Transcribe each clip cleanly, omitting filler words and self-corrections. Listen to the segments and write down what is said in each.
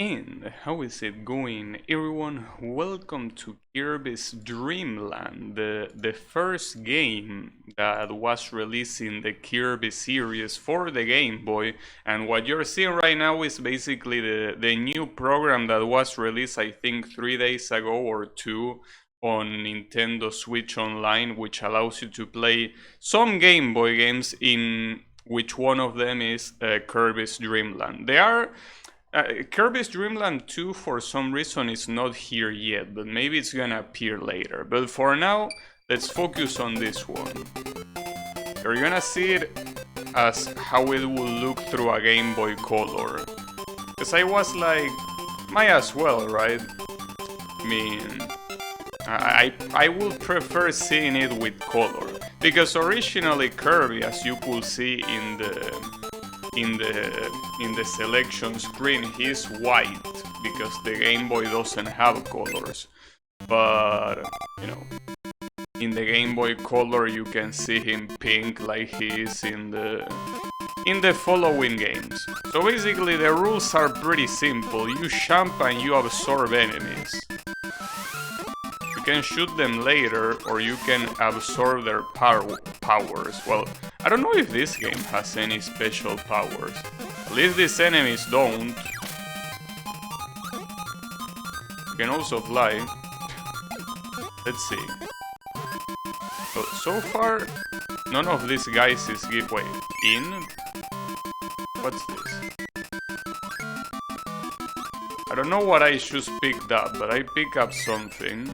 And how is it going, everyone? Welcome to Kirby's Dreamland, the first game that was released in the Kirby series for the Game Boy. And what you're seeing right now is basically the new program that was released, I think, 3 days ago or 2 on Nintendo Switch Online, which allows you to play some Game Boy games, in which one of them is Kirby's Dreamland. They are... Kirby's Dreamland 2 for some reason is not here yet, but maybe it's gonna appear later. But for now, let's focus on this one. You're gonna see it as how it will look through a Game Boy Color. Because I was like, might as well, right? I mean, I would prefer seeing it with color. Because originally Kirby, as you could see in the selection screen, he's white because the Game Boy doesn't have colors. But you know, in the Game Boy Color you can see him pink like he is in the following games. So basically the rules are pretty simple. You jump and you absorb enemies. You can shoot them later, or you can absorb their powers. Well, I don't know if this game has any special powers. At least these enemies don't. You can also fly. Let's see. So far, none of these guys is wait, in? What's this? I don't know what I just picked up, but I pick up something.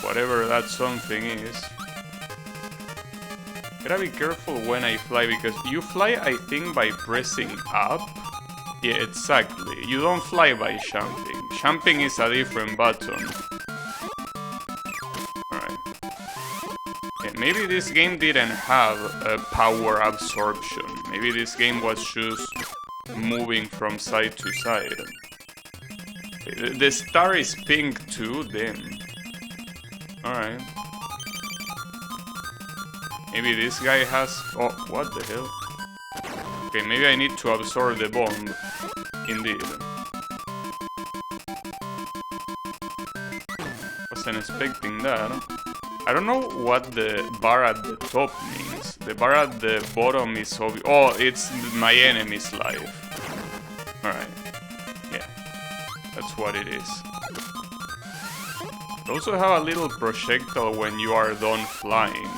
Whatever that something is. Gotta be careful when I fly, because you fly, I think, by pressing up. Yeah, exactly. You don't fly by jumping. Jumping is a different button. Alright. Yeah, maybe this game didn't have a power absorption. Maybe this game was just moving from side to side. The star is pink too, then. Alright. Maybe this guy has... Oh, what the hell? Okay, maybe I need to absorb the bomb. Indeed. Wasn't expecting that. I don't know what the bar at the top means. The bar at the bottom is obvious. Oh, it's my enemy's life. Alright. Yeah. That's what it is. You also have a little projectile when you are done flying.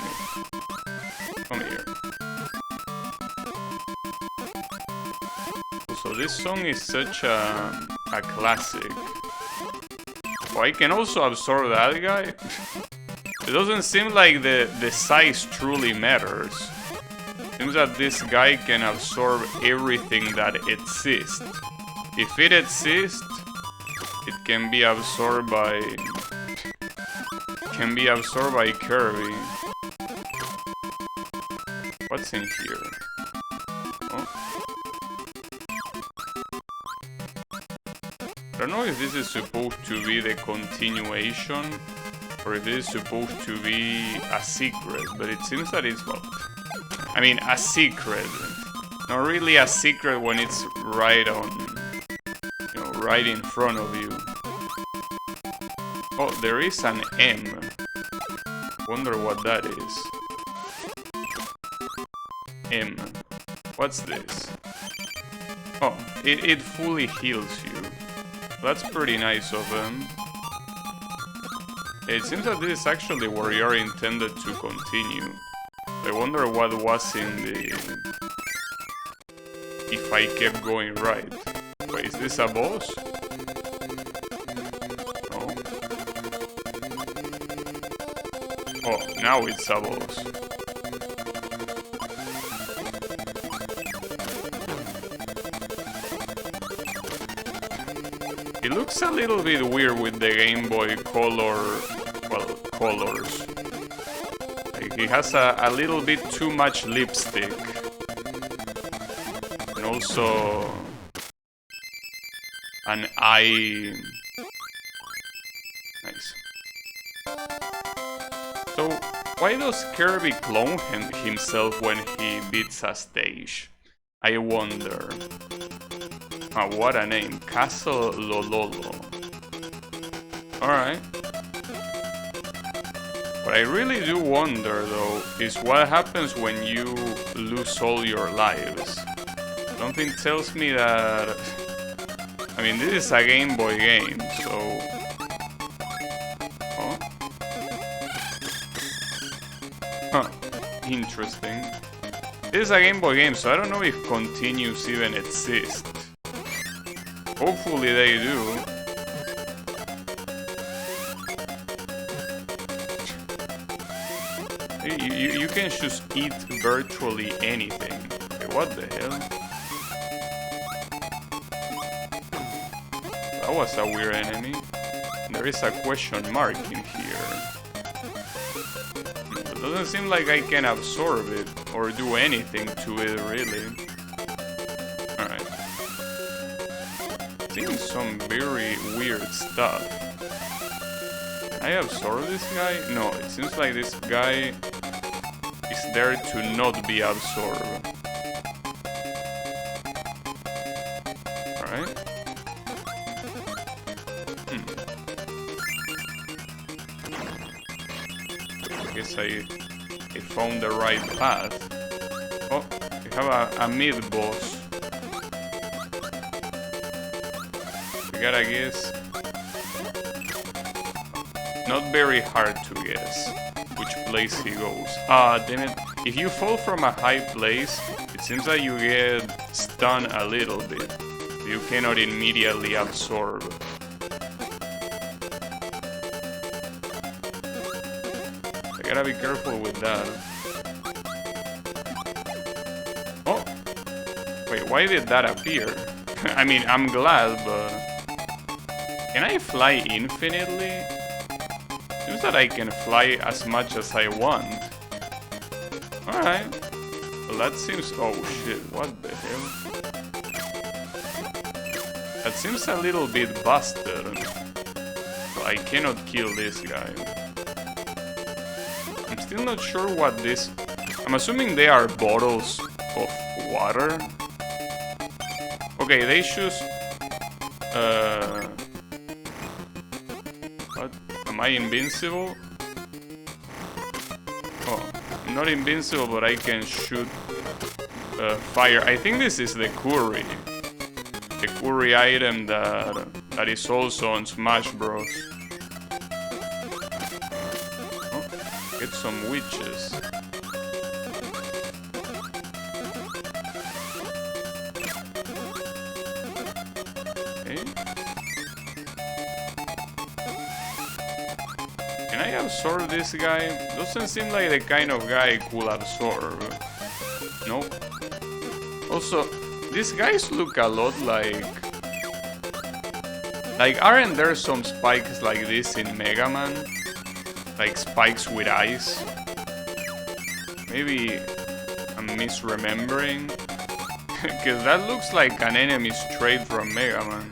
Come here. So this song is such a classic. Oh, I can also absorb that guy. It doesn't seem like the size truly matters. It seems that this guy can absorb everything that exists. If it exists, it can be absorbed by... Kirby. What's in here? Oh. I don't know if this is supposed to be the continuation, or if this is supposed to be a secret, but it seems that it's, well, I mean, a secret. Not really a secret when it's right on, you know, right in front of you. Oh, there is an M. Wonder what that is. M. What's this? Oh, it fully heals you. That's pretty nice of them. It seems that this is actually where you're intended to continue. I wonder what was in the... if I kept going right. Wait, is this a boss? No. Oh, now it's a boss. It looks a little bit weird with the Game Boy Color, well, colors. Like, he has a little bit too much lipstick. And also... an eye... Nice. So, why does Kirby clone himself when he beats a stage? I wonder. Ah, what a name. Castle Lololo. Alright. What I really do wonder, though, is what happens when you lose all your lives. Something tells me that... I mean, this is a Game Boy game, so... Oh. Huh. Interesting. This is a Game Boy game, so I don't know if continues even exist. Hopefully they do. You can just eat virtually anything. Okay, what the hell? That was a weird enemy. There is a question mark in here. It doesn't seem like I can absorb it or do anything to it, really. Alright. Seeing some very weird stuff. Can I absorb this guy? No, it seems like this guy is there to not be absorbed. Alright. I guess I found the right path. Oh, we have a mid-boss. We gotta guess. Not very hard to guess which place he goes. Ah, damn it. If you fall from a high place, it seems like you get stunned a little bit. You cannot immediately absorb. I gotta be careful with that. Oh! Wait, why did that appear? I mean, I'm glad, but... Can I fly infinitely? Seems that I can fly as much as I want. Alright. Well, that seems... Oh shit, what the hell? That seems a little bit busted. So I cannot kill this guy. I'm still not sure what this... I'm assuming they are bottles of water. Okay, they choose... What? Am I invincible? Oh, I'm not invincible, but I can shoot fire. I think this is the curry. The curry item that is also on Smash Bros. Oh, get some witches. Okay. Can I absorb this guy? Doesn't seem like the kind of guy I could absorb. Nope. Also, these guys look a lot like... aren't there some spikes like this in Mega Man? Like spikes with eyes? Maybe I'm misremembering? Because that looks like an enemy straight from Mega Man.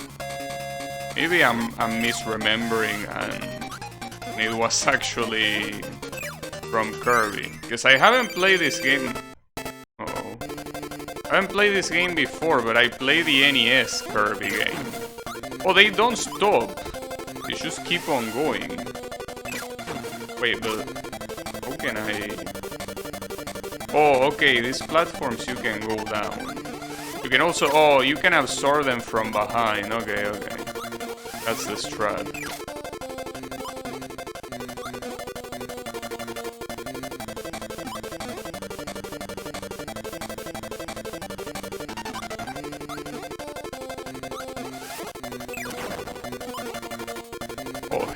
Maybe I'm misremembering and it was actually from Kirby. Because I haven't played this game... Uh-oh. I haven't played this game before, but I play the NES Kirby game. Oh, they don't stop. They just keep on going. Wait, but... How can I... Oh, okay, these platforms you can go down. You can also... Oh, you can absorb them from behind. Okay, okay. That's the strat.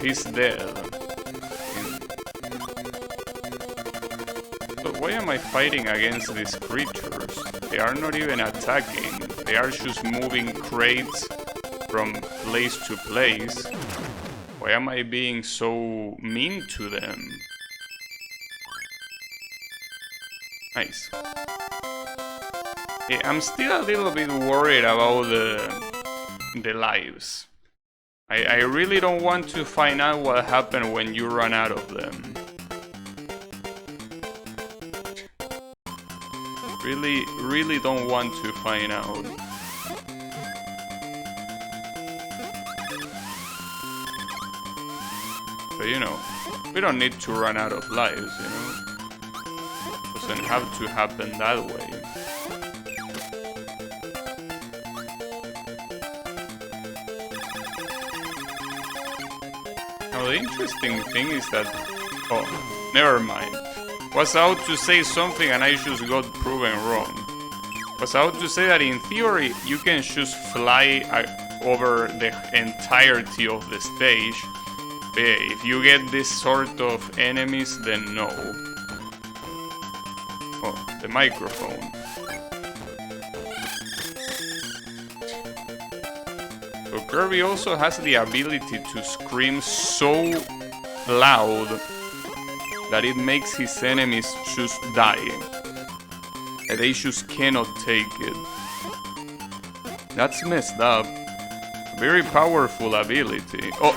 He's dead. So why am I fighting against these creatures? They are not even attacking. They are just moving crates from place to place. Why am I being so mean to them? Nice. Hey, I'm still a little bit worried about the lives. I really don't want to find out what happened when you run out of them. Really don't want to find out. But you know, we don't need to run out of lives, you know? Doesn't have to happen that way. Now the interesting thing is that... Oh, never mind. Was out to say something and I just got proven wrong. Was out to say that in theory you can just fly over the entirety of the stage. But yeah, if you get this sort of enemies, then no. Oh, the microphone. So Kirby also has the ability to scream so loud that it makes his enemies just die. And they just cannot take it. That's messed up. Very powerful ability. Oh!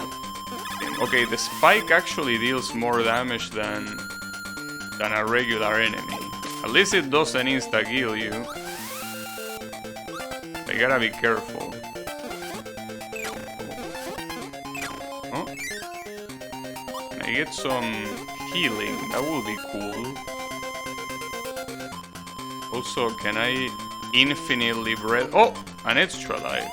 Okay, the spike actually deals more damage than a regular enemy. At least it doesn't insta-kill you. I gotta be careful. Oh. Can I get some healing? That would be cool. Also, can I infinitely breath? Oh! An extra life.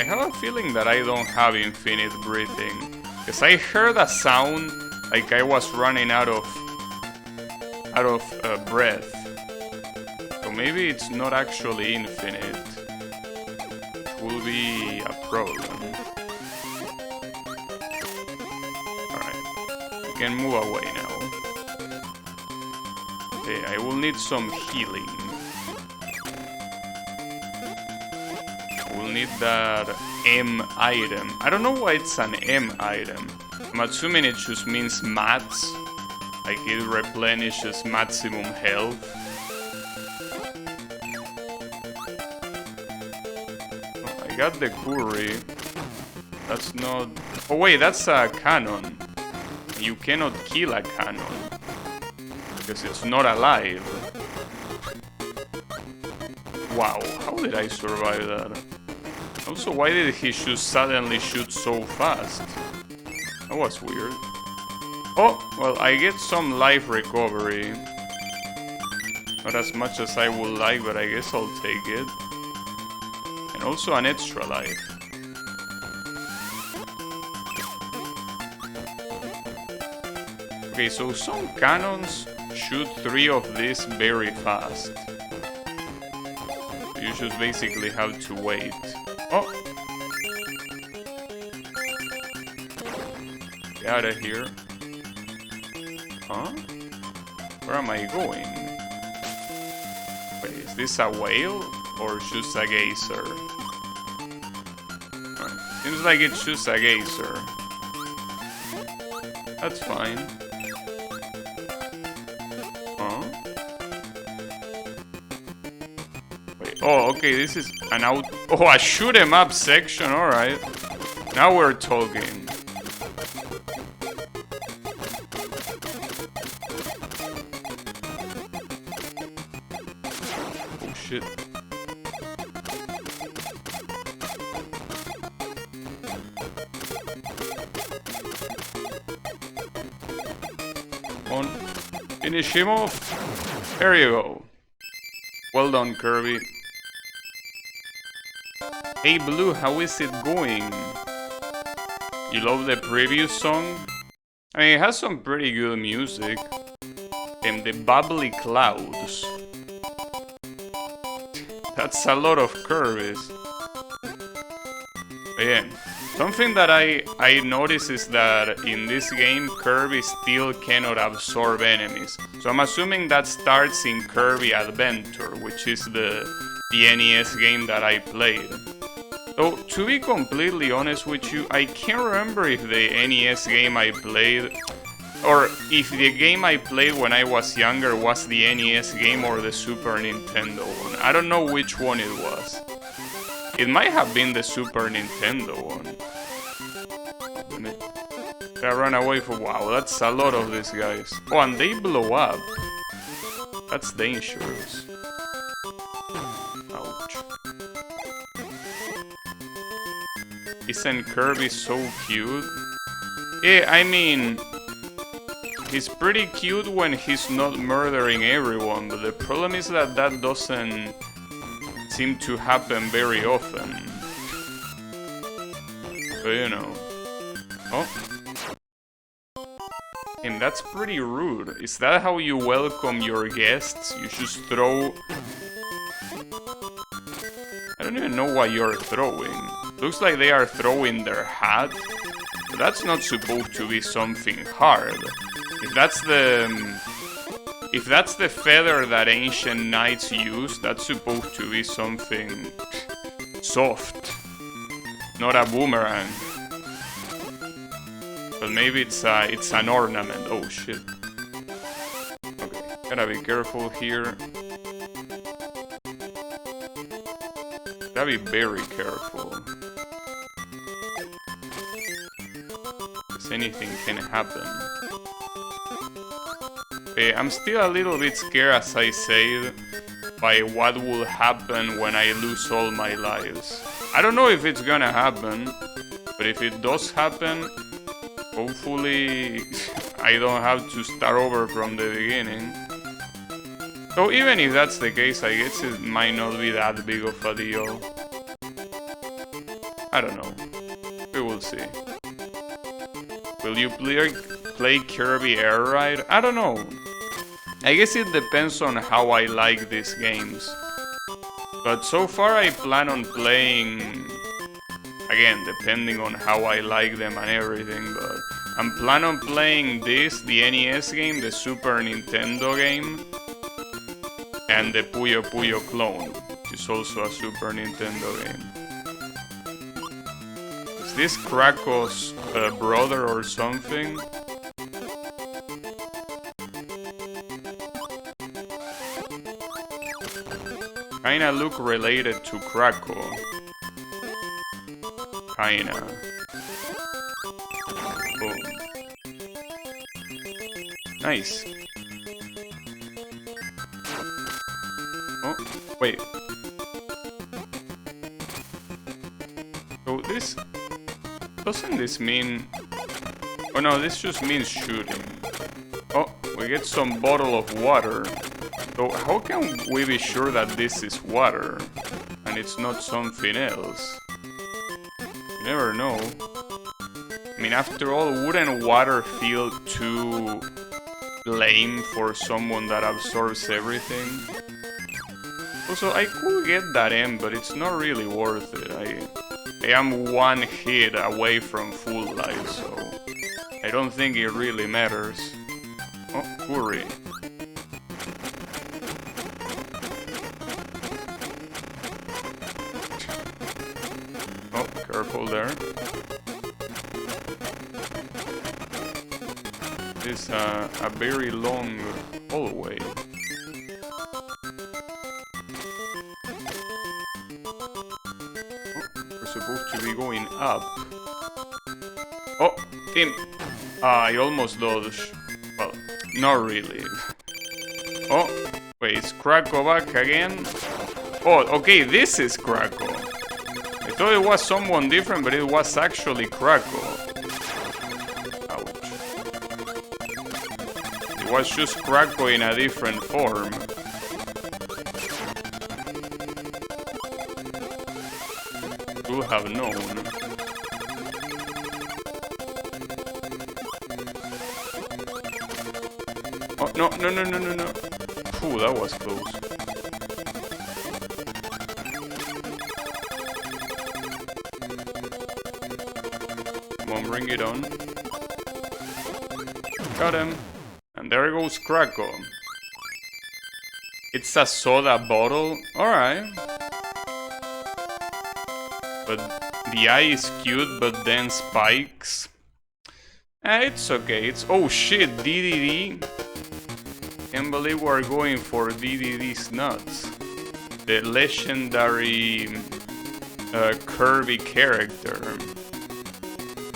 I have a feeling that I don't have infinite breathing. Because I heard a sound like I was running out of breath. So maybe it's not actually infinite. It will be a problem. Alright. We can move away now. Okay, I will need some healing. We'll need that M item. I don't know why it's an M item. I'm assuming it just means mats. Like it replenishes maximum health. Oh, I got the curry. That's not... Oh wait, that's a cannon. You cannot kill a cannon. Because it's not alive. Wow, how did I survive that? Also, why did he suddenly shoot so fast? That was weird. Oh, well, I get some life recovery. Not as much as I would like, but I guess I'll take it. And also an extra life. Okay, so some cannons shoot 3 of these very fast. You just basically have to wait. Oh! Get out of here. Huh? Where am I going? Wait, is this a whale? Or just a geyser? Seems like it's just a geyser. That's fine. Huh? Wait, oh, okay, this is an out... Oh, a shoot 'em up section, alright. Now we're talking. Oh, shit. Come on. Finish him off. There you go. Well done, Kirby. Hey Blue, how is it going? You love the previous song? I mean, it has some pretty good music. And the bubbly clouds. That's a lot of Kirby's. But yeah, something that I notice is that in this game, Kirby still cannot absorb enemies. So I'm assuming that starts in Kirby Adventure, which is the NES game that I played. So, to be completely honest with you, I can't remember if the NES game I played, or if the game I played when I was younger was the NES game or the Super Nintendo one. I don't know which one it was. It might have been the Super Nintendo one. I ran away for... Wow, that's a lot of these guys. Oh, and they blow up. That's dangerous. Ouch. Isn't Kirby so cute? Yeah, I mean, he's pretty cute when he's not murdering everyone, but the problem is that that doesn't seem to happen very often. But you know. Oh. And that's pretty rude. Is that how you welcome your guests? You just throw... I don't even know what you're throwing. Looks like they are throwing their hat. But that's not supposed to be something hard. If that's the feather that ancient knights use, that's supposed to be something soft. Not a boomerang. But maybe it's an ornament. Oh shit. Okay, gotta be careful here. Gotta be very careful. Because anything can happen. Okay, I'm still a little bit scared, as I said, by what will happen when I lose all my lives. I don't know if it's gonna happen, but if it does happen, hopefully I don't have to start over from the beginning. So even if that's the case, I guess it might not be that big of a deal. I don't know. We will see. Will you play Kirby Air Ride? I don't know. I guess it depends on how I like these games. But so far I plan on playing... Again, depending on how I like them and everything, but... I'm planning on playing this, the NES game, the Super Nintendo game, and the Puyo Puyo clone, which is also a Super Nintendo game. Is this Krako's brother or something? Kinda look related to Krako. Kinda. Boom. Nice. Oh, wait. So this... Doesn't this mean... Oh no, this just means shooting. Oh, we get some bottle of water. So how can we be sure that this is water and it's not something else? You never know. I mean, after all, wouldn't water feel too lame for someone that absorbs everything? Also, I could get that M, but it's not really worth it. I am one hit away from full life, so I don't think it really matters. Oh, hurry. Oh, careful there. This is a very long hallway. We're supposed to be going up. Oh, Tim! I almost dodged. Well, not really. Oh, wait, is Krako back again? Oh, okay, this is Krako. I thought it was someone different, but it was actually Krako. Ouch. It was just Krako in a different form. Could have known. Oh, no. Ooh, that was close. Come on, bring it on. Got him. And there goes Krako. It's a soda bottle? Alright. But the eye is cute, but then spikes. It's okay. It's... Oh shit, DDD. Can't believe we're going for DDD's nuts. The legendary Kirby character.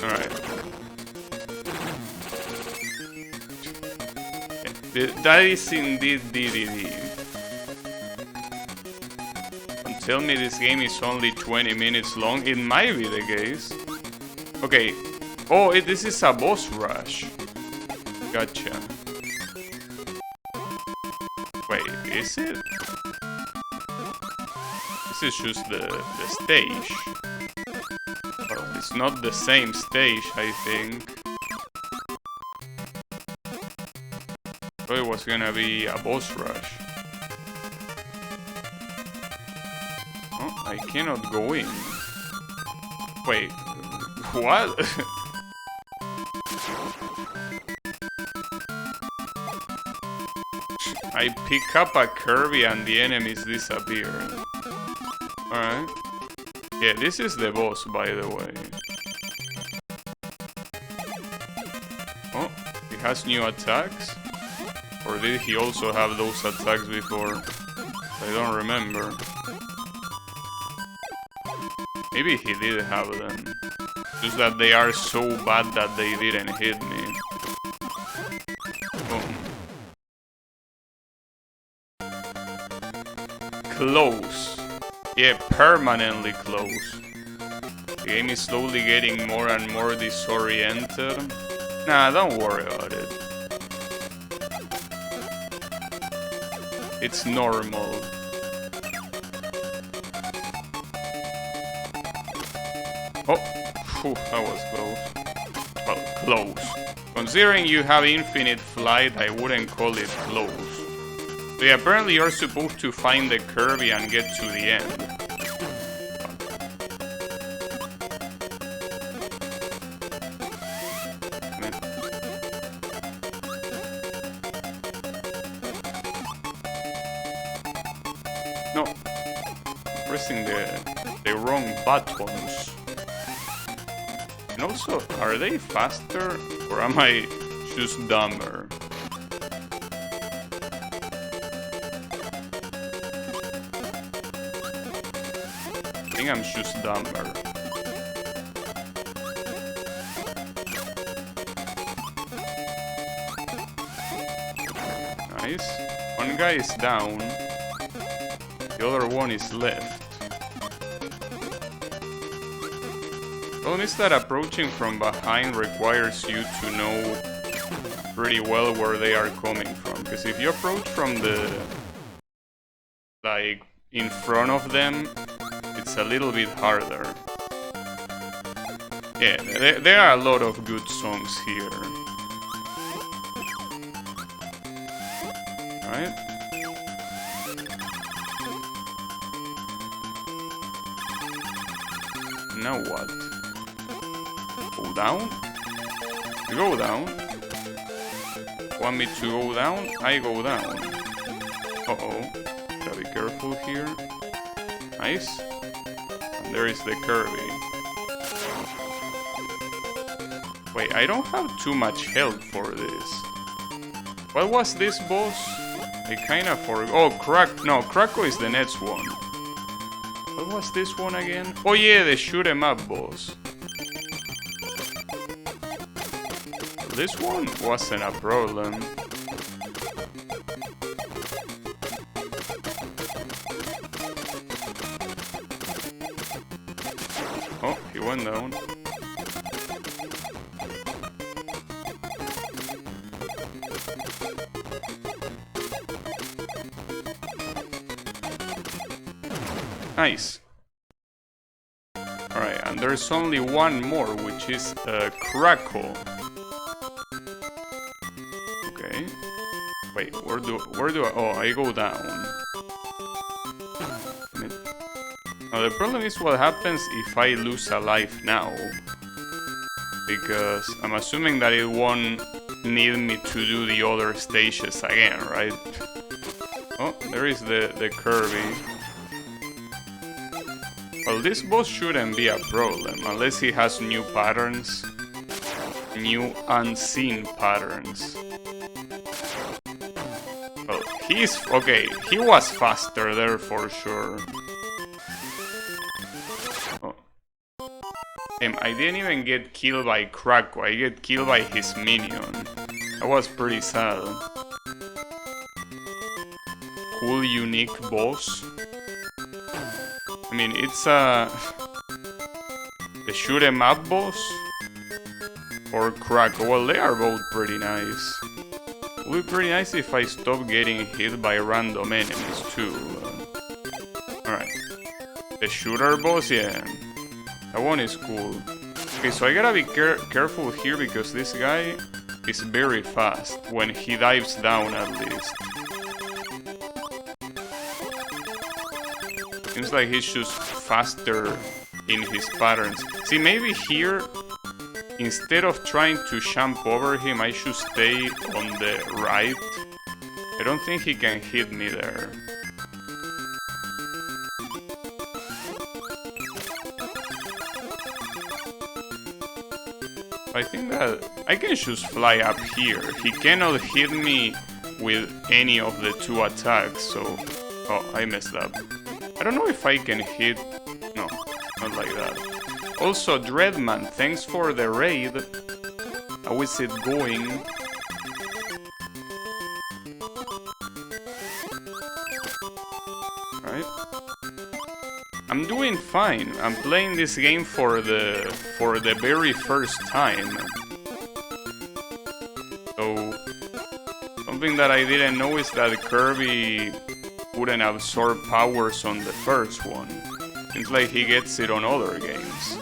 Alright. That is indeed DDD. Don't tell me this game is only 20 minutes long. It might be the case. Okay. Oh, this is a boss rush. Gotcha. Wait, is it? This is just the stage. Well, it's not the same stage, I think. So it was gonna be a boss rush. Oh, I cannot go in. Wait, what? I pick up a Kirby and the enemies disappear. Alright. Yeah, this is the boss, by the way. Oh, he has new attacks? Or did he also have those attacks before? I don't remember. Maybe he did have them. Just that they are so bad that they didn't hit me. Boom. Close. Yeah, permanently close. The game is slowly getting more and more disoriented. Nah, don't worry about it. It's normal. Oh, whew, that was close. Well, close. Considering you have infinite flight, I wouldn't call it close. So yeah, apparently you're supposed to find the Kirby and get to the end. No, I'm pressing the wrong buttons. And also, are they faster or am I just dumber? I think I'm just dumber. Nice. One guy is down. The other one is left. Problem is that approaching from behind requires you to know pretty well where they are coming from. Because if you approach from the... like, in front of them, it's a little bit harder. Yeah, there are a lot of good songs here. Alright. Now what? Go down? You go down. Want me to go down? I go down. Uh-oh. Gotta be careful here. Nice. And there is the Kirby. Wait, I don't have too much health for this. What was this boss? I kinda forgot. Oh, Krakow is the next one. What was this one again? Oh yeah, the shoot 'em up boss. This one wasn't a problem. Oh, he went down. Nice. Alright, and there's only one more, which is Krakow. Okay. Wait, where do I... Oh, I go down. Now the problem is what happens if I lose a life now. Because I'm assuming that it won't need me to do the other stages again, right? Oh, there is the Kirby. Well, this boss shouldn't be a problem, unless he has new patterns. New unseen patterns. Well, he's... okay, he was faster there for sure. Oh. Damn, I didn't even get killed by Krakow, I get killed by his minion. That was pretty sad. Cool, unique boss. I mean, it's the shoot 'em up boss or Crackle. Well, they are both pretty nice. It would be pretty nice if I stop getting hit by random enemies too. Alright. The shooter boss, yeah. That one is cool. Okay, so I gotta be careful here because this guy is very fast when he dives down at least. Seems like he's just faster in his patterns. See, maybe here, instead of trying to jump over him, I should stay on the right. I don't think he can hit me there. I think that I can just fly up here. He cannot hit me with any of the two attacks, so... Oh, I messed up. I don't know if I can hit... No, not like that. Also, Dreadman, thanks for the raid. How is it going? Right? I'm doing fine. I'm playing this game for the very first time. So something that I didn't know is that Kirby wouldn't absorb powers on the first one. Seems like he gets it on other games.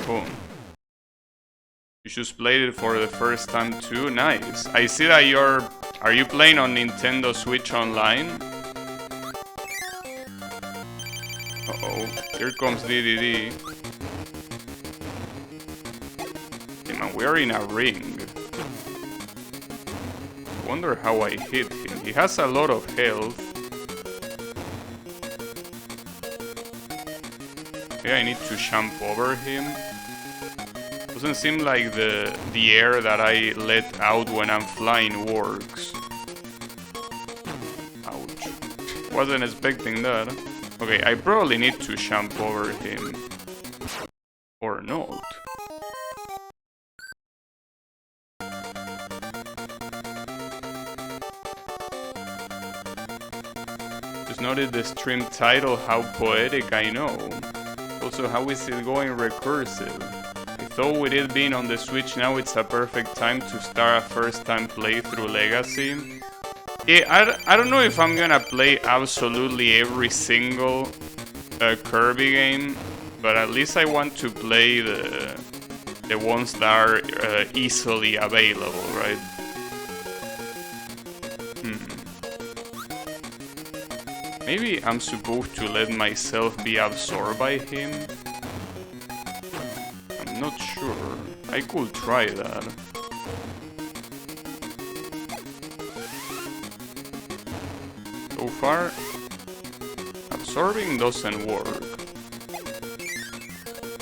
Boom. You just played it for the first time too? Nice. I see that are you playing on Nintendo Switch Online? Uh-oh, here comes DDD. Hey man, we're in a ring. I wonder how I hit him. He has a lot of health. Okay, I need to jump over him. Doesn't seem like the air that I let out when I'm flying works. Ouch. Wasn't expecting that. Okay, I probably need to jump over him. Or not. Just noted the stream title, how poetic, I know. Also, how is it going recursive? I thought with it being on the Switch now it's a perfect time to start a first time playthrough Legacy. Yeah, I don't know if I'm gonna play absolutely every single Kirby game, but at least I want to play the ones that are easily available, right? Maybe I'm supposed to let myself be absorbed by him? I'm not sure. I could try that. So far, absorbing doesn't work.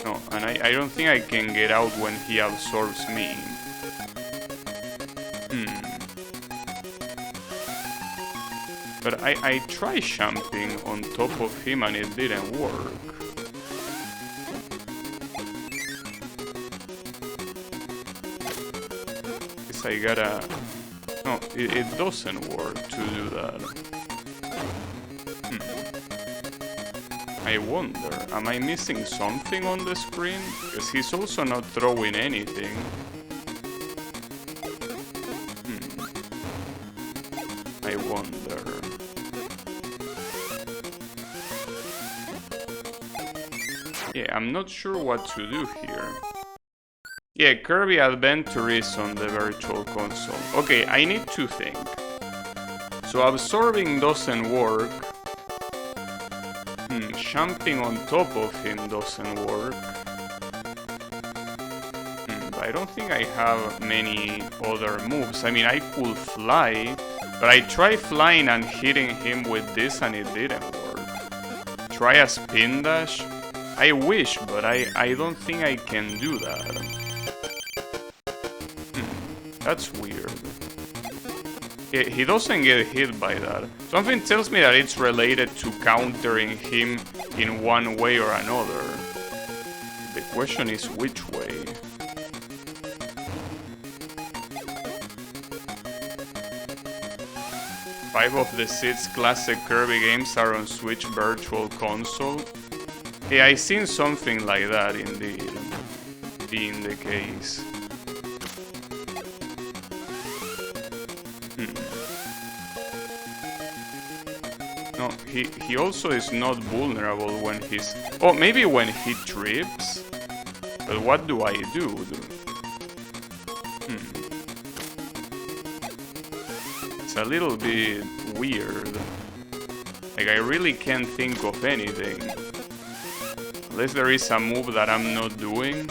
No, and I don't think I can get out when he absorbs me. But I tried jumping on top of him and it didn't work. Guess I gotta... No, it doesn't work to do that. I wonder, am I missing something on the screen? Because he's also not throwing anything. I wonder. Yeah, I'm not sure what to do here. Yeah, Kirby Adventure is on the Virtual Console. Okay, I need to think. So absorbing doesn't work. Jumping on top of him doesn't work. But I don't think I have many other moves. I mean, I could fly, but I tried flying and hitting him with this and it didn't work. Try a spin dash? I wish, but I don't think I can do that. That's weird. He doesn't get hit by that. Something tells me that it's related to countering him in one way or another. The question is which way. Five of the 6 classic Kirby games are on Switch Virtual Console. Yeah, I seen something like that indeed being the case. he also is not vulnerable when he's... Oh, maybe when he trips? But what do I do? It's a little bit weird. Like, I really can't think of anything. Unless there is a move that I'm not doing.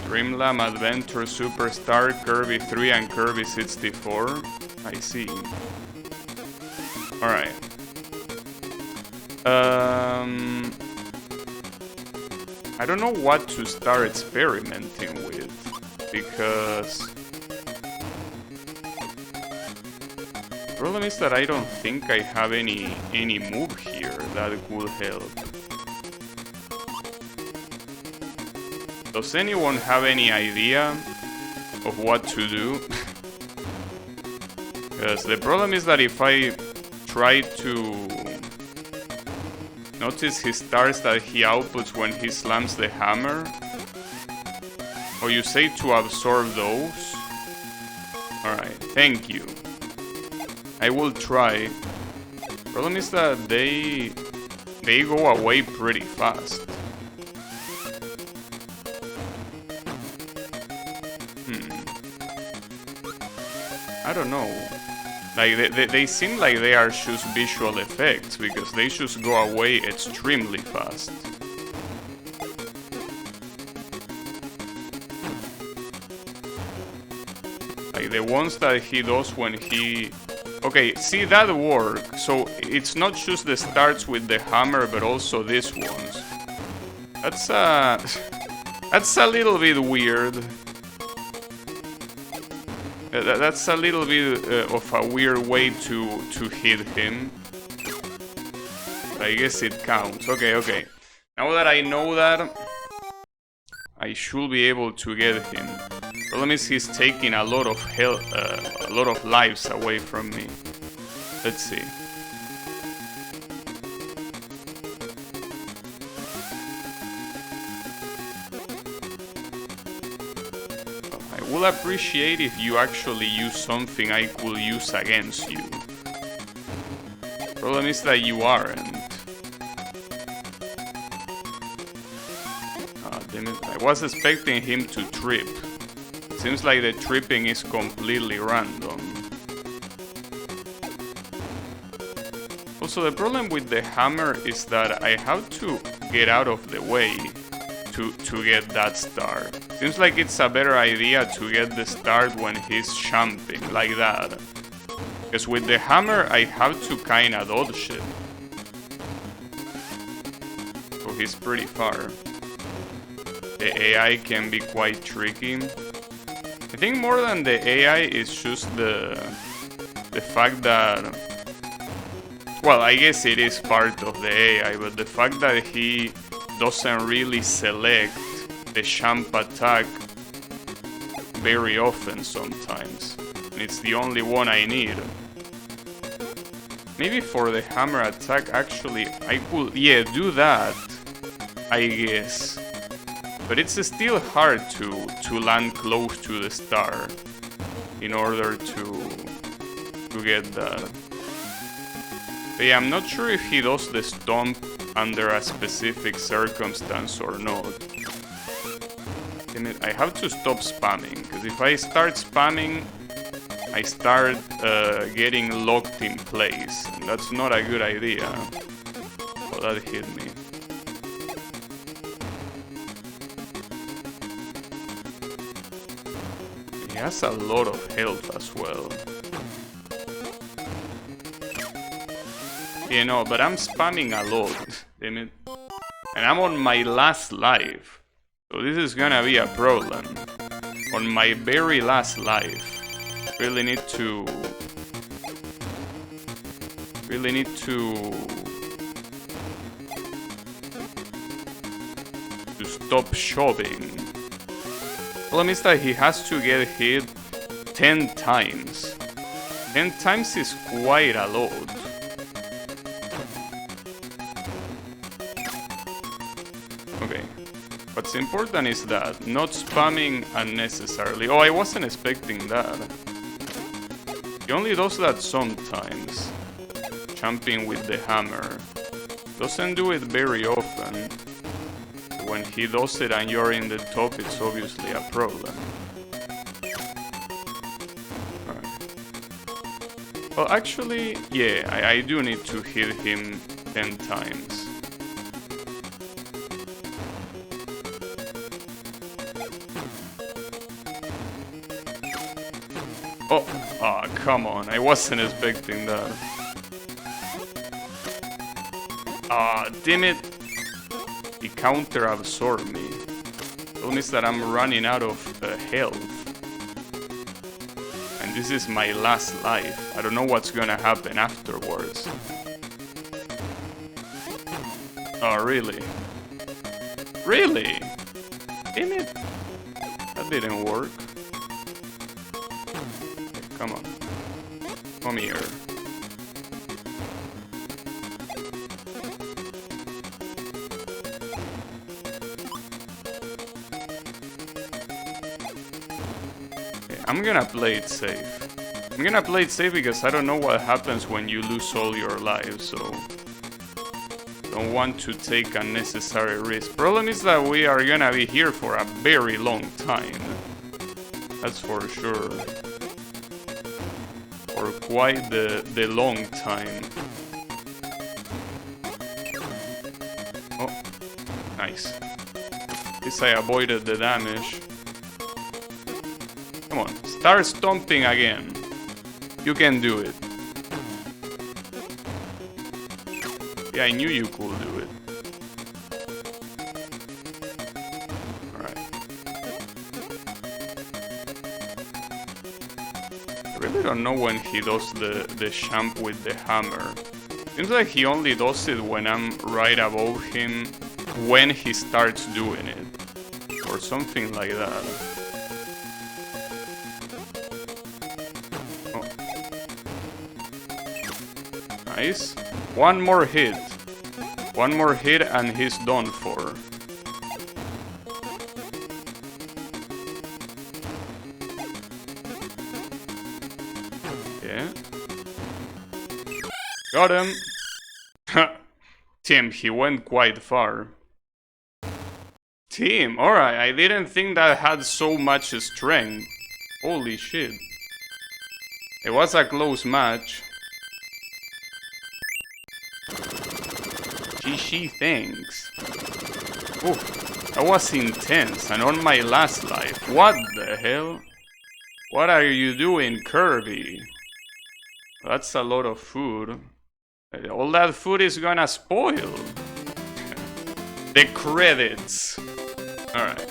Dreamland, Adventure, Superstar, Kirby 3 and Kirby 64. I see. Alright. I don't know what to start experimenting with, because the problem is that I don't think I have any move here that could help. Does anyone have any idea of what to do? Because the problem is that if I try to notice his stars that he outputs when he slams the hammer, or you say to absorb those. Alright, thank you. I will try. Problem is that they go away pretty fast. I don't know. Like, they seem like they are just visual effects, because they just go away extremely fast. Like, the ones that he does when he... Okay, see, that works. So, it's not just the starts with the hammer, but also these ones. That's a little bit weird. That's a little bit of a weird way to hit him. But I guess it counts. Okay. Now that I know that, I should be able to get him. Problem is he's taking a lot of health, a lot of lives away from me. Let's see. I will appreciate if you actually use something I could use against you. Problem is that you aren't. Ah, damn it. I was expecting him to trip. Seems like the tripping is completely random. Also, the problem with the hammer is that I have to get out of the way to get that star. Seems like it's a better idea to get the start when he's jumping, like that. Because with the hammer, I have to kinda dodge it. So he's pretty far. The AI can be quite tricky. I think more than the AI is just the fact that... Well, I guess it is part of the AI, but the fact that he doesn't really select the jump attack very often sometimes. And it's the only one I need. Maybe for the hammer attack, actually, I could, yeah, do that, I guess. But it's still hard to land close to the star in order to get that. But yeah, I'm not sure if he does the stomp under a specific circumstance or not. I have to stop spamming, because if I start spamming, I start getting locked in place, and that's not a good idea. Oh, that hit me. He has a lot of health as well. You know, but I'm spamming a lot, damn it. And I'm on my last life. So this is gonna be a problem. On my very last life. Really need to stop shoving. Problem is that he has to get hit 10 times. 10 times is quite a lot. Okay. What's important is that not spamming unnecessarily. Oh, I wasn't expecting that. He only does that sometimes. Jumping with the hammer. Doesn't do it very often. When he does it and you're in the top, it's obviously a problem. Alright. Well, actually, yeah, I do need to hit him 10 times. Oh, ah, come on, I wasn't expecting that. Ah, damn it. He counter-absorbed me. It means that I'm running out of health. And this is my last life. I don't know what's gonna happen afterwards. Oh, really? Really? Damn it. That didn't work. Okay, come on. Come here. I'm gonna play it safe. I'm gonna play it safe because I don't know what happens when you lose all your lives, so... don't want to take unnecessary risk. Problem is that we are gonna be here for a very long time. That's for sure. For quite the long time. Oh, nice. At least I avoided the damage. Come on, start stomping again. You can do it. Yeah, I knew you could do it. Alright. I really don't know when he does the jump with the hammer. Seems like he only does it when I'm right above him when he starts doing it. Or something like that. Nice. One more hit. One more hit and he's done for. Yeah. Got him. Tim, he went quite far. Tim, alright, I didn't think that had so much strength. Holy shit. It was a close match. GG, thanks. Oh, that was intense, and on my last life. What the hell? What are you doing, Kirby? That's a lot of food. All that food is gonna spoil. The credits. Alright.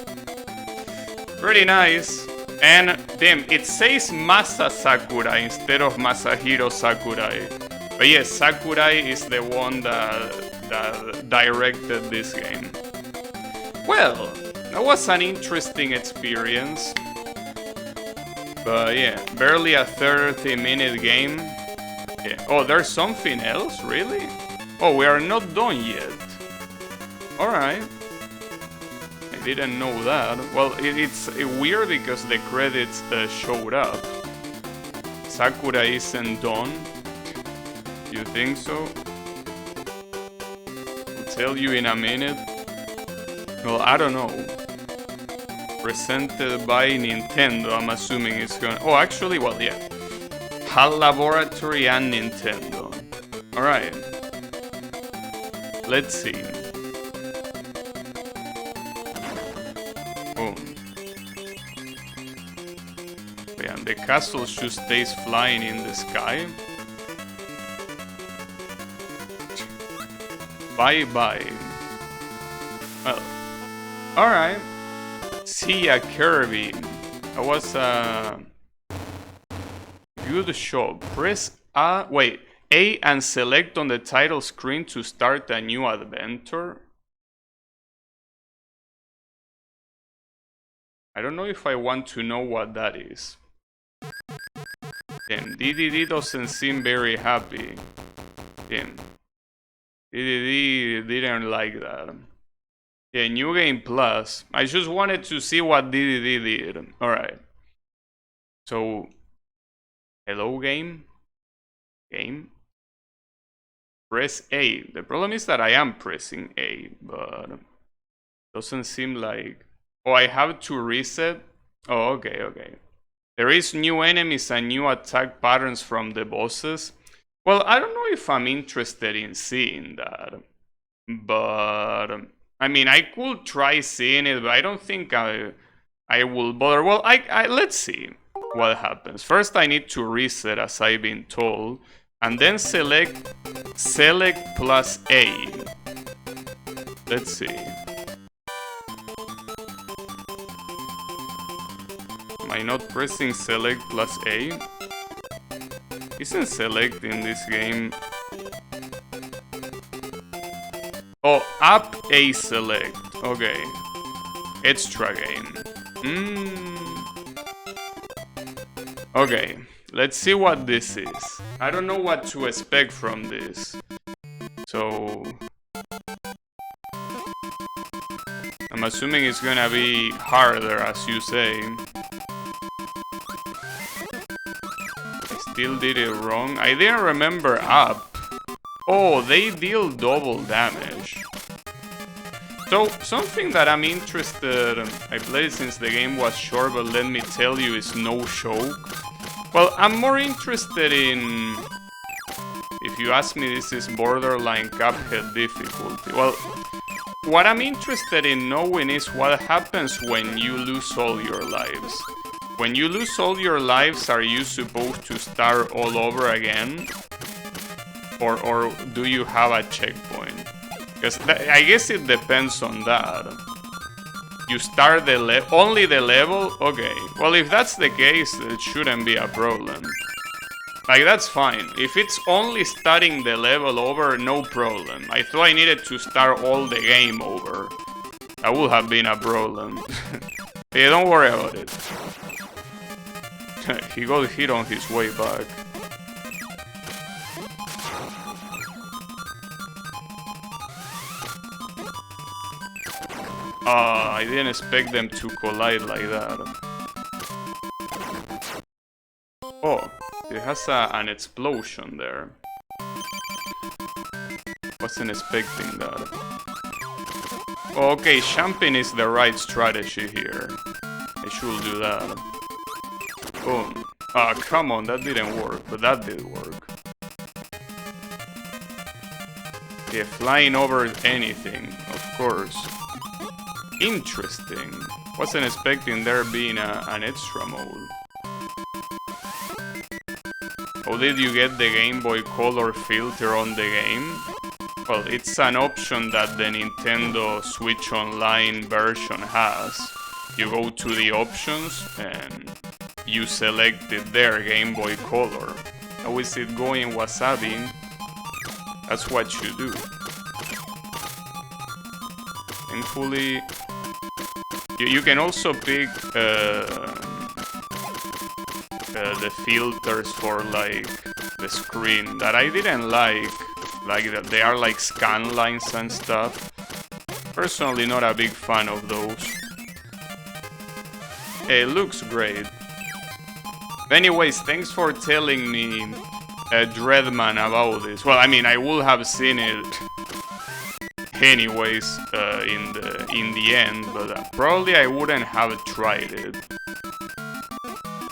Pretty nice. And damn, it says Masa Sakurai instead of Masahiro Sakurai. But yes, Sakurai is the one that directed this game. Well, that was an interesting experience. But yeah, barely a 30-minute game. Yeah. Oh, there's something else? Really? Oh, we are not done yet. Alright. I didn't know that. Well, it's weird because the credits showed up. Sakura isn't done. You think so? I'll tell you in a minute. Well, I don't know. Presented by Nintendo, I'm assuming it's gonna... Oh, actually, well, yeah. HAL Laboratory and Nintendo. Alright. Let's see. Boom. Yeah, the castle just stays flying in the sky. Bye-bye. Well, alright. See ya, Kirby. That was a good show. Press A, wait, A and select on the title screen to start a new adventure. I don't know if I want to know what that is. Damn, DDD doesn't seem very happy. Damn. DDD didn't like that. Yeah, New Game Plus. I just wanted to see what DDD did. Alright. So, Hello, game? Game? Press A. The problem is that I am pressing A, but doesn't seem like... Oh, I have to reset? Oh, okay. There is new enemies and new attack patterns from the bosses. Well, I don't know if I'm interested in seeing that. But, I mean, I could try seeing it, but I don't think I will bother. Well, let's see what happens. First, I need to reset, as I've been told. And then select plus A. Let's see. Am I not pressing select plus A? Isn't select in this game? Oh, up A select. Okay. Extra game. Okay. Let's see what this is. I don't know what to expect from this. So... I'm assuming it's gonna be harder, as you say. I still did it wrong. I didn't remember up. Oh, they deal double damage. So, something that I'm interested in, I played since the game was short, but let me tell you, is no choke. Well, I'm more interested in... If you ask me, this is borderline Cuphead difficulty. Well, what I'm interested in knowing is what happens when you lose all your lives. When you lose all your lives, are you supposed to start all over again? Or do you have a checkpoint? Because I guess it depends on that. You start only the level? Okay. Well, if that's the case, it shouldn't be a problem. Like, that's fine. If it's only starting the level over, no problem. I thought I needed to start all the game over. That would have been a problem. Yeah, don't worry about it. He got hit on his way back. I didn't expect them to collide like that. Oh, it has an explosion there. Wasn't expecting that. Oh, okay, jumping is the right strategy here. I should do that. Boom. Ah, come on, that didn't work, but that did work. Yeah, flying over anything, of course. Interesting. Wasn't expecting there being an extra mode. How did you get the Game Boy Color filter on the game? Well, it's an option that the Nintendo Switch Online version has. You go to the options and you select it there, Game Boy Color. How is it going, Wasabi? That's what you do. Thankfully, you can also pick the filters for like the screen that I didn't like that they are like scan lines and stuff. Personally, not a big fan of those. It looks great. Anyways, thanks for telling me, Dreadman, about this. Well, I mean, I would have seen it anyways in the end, but probably I wouldn't have tried it.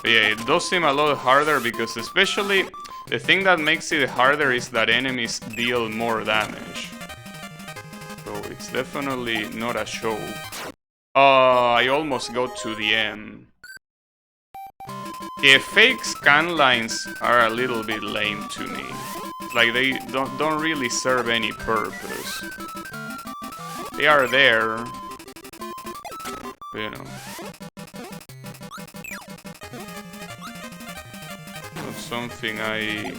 But yeah, it does seem a lot harder because especially the thing that makes it harder is that enemies deal more damage. So it's definitely not a show. I almost got to the end. Yeah, fake scan lines are a little bit lame to me. Like, they don't really serve any purpose. They are there, you know. Not something I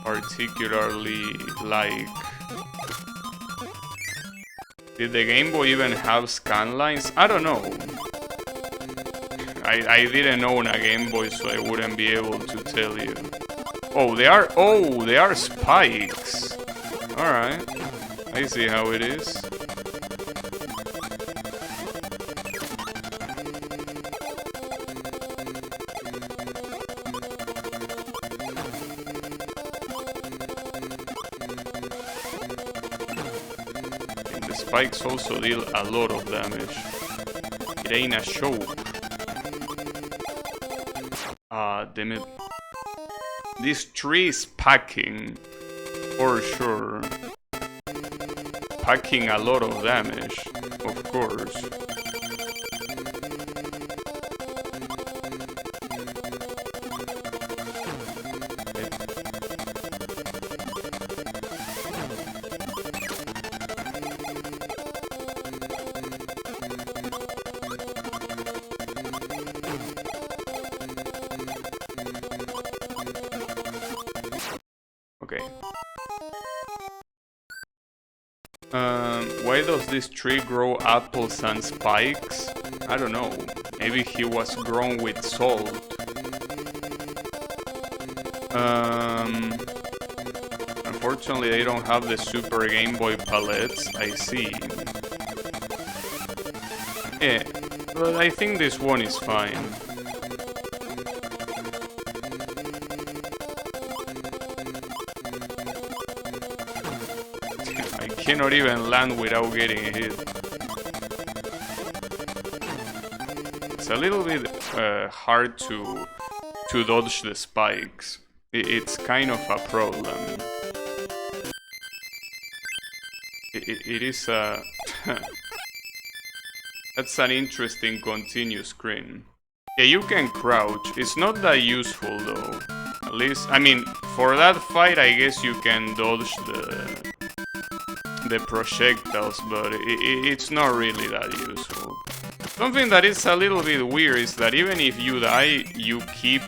particularly like. Did the Game Boy even have scan lines? I don't know. I didn't own a Game Boy, so I wouldn't be able to tell you. Oh, they are spikes. Alright. I see how it is. spikes also deal a lot of damage. It ain't a show. Ah, damn it. This tree is packing, for sure. Packing a lot of damage, of course. Okay. Why does this tree grow apples and spikes? I don't know. Maybe he was grown with salt. Unfortunately, they don't have the Super Game Boy palettes. I see. Yeah, but I think this one is fine. I cannot even land without getting hit. It's a little bit hard to dodge the spikes. It's kind of a problem. It is a... That's an interesting continue screen. Yeah, you can crouch. It's not that useful though. At least, I mean, for that fight I guess you can dodge the projectiles, but it's not really that useful. Something that is a little bit weird is that even if you die, you keep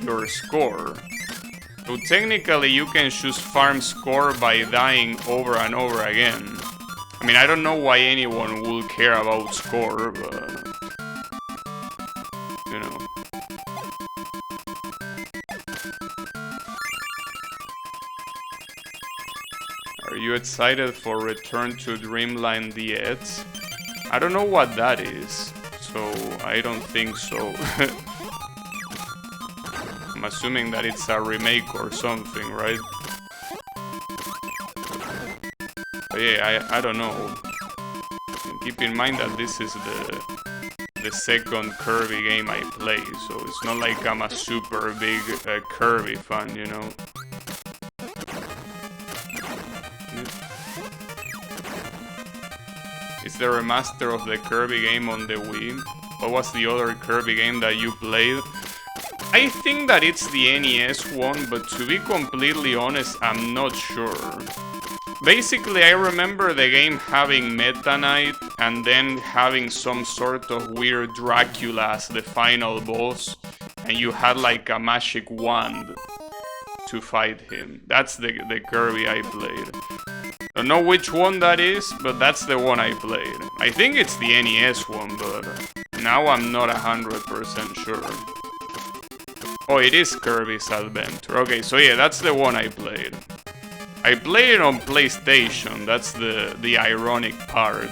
your score. So technically you can choose farm score by dying over and over again. I mean, I don't know why anyone will care about score, but... you know. Are you excited for Return to Dreamland DX? I don't know what that is, so I don't think so. I'm assuming that it's a remake or something, right? But yeah, I don't know. Keep in mind that this is the second Kirby game I play, so it's not like I'm a super big Kirby fan, you know? Is there a remaster of the Kirby game on the Wii? What was the other Kirby game that you played? I think that it's the NES one, but to be completely honest, I'm not sure. Basically, I remember the game having Meta Knight and then having some sort of weird Dracula as the final boss, and you had like a magic wand to fight him. That's the Kirby I played. Don't know which one that is, but that's the one I played. I think it's the NES one, but now I'm not 100% sure. Oh, it is Kirby's Adventure. Okay, so yeah, that's the one I played. I played it on PlayStation, that's the ironic part.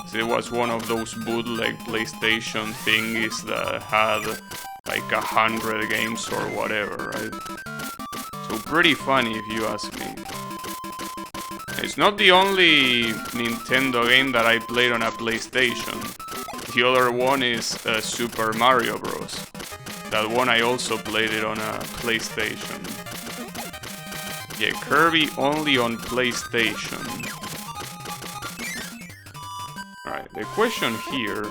So it was one of those bootleg PlayStation thingies that had like 100 games or whatever, right? So pretty funny if you ask me. It's not the only Nintendo game that I played on a PlayStation. The other one is Super Mario Bros. That one I also played it on a PlayStation. Yeah, Kirby only on PlayStation. Alright, the question here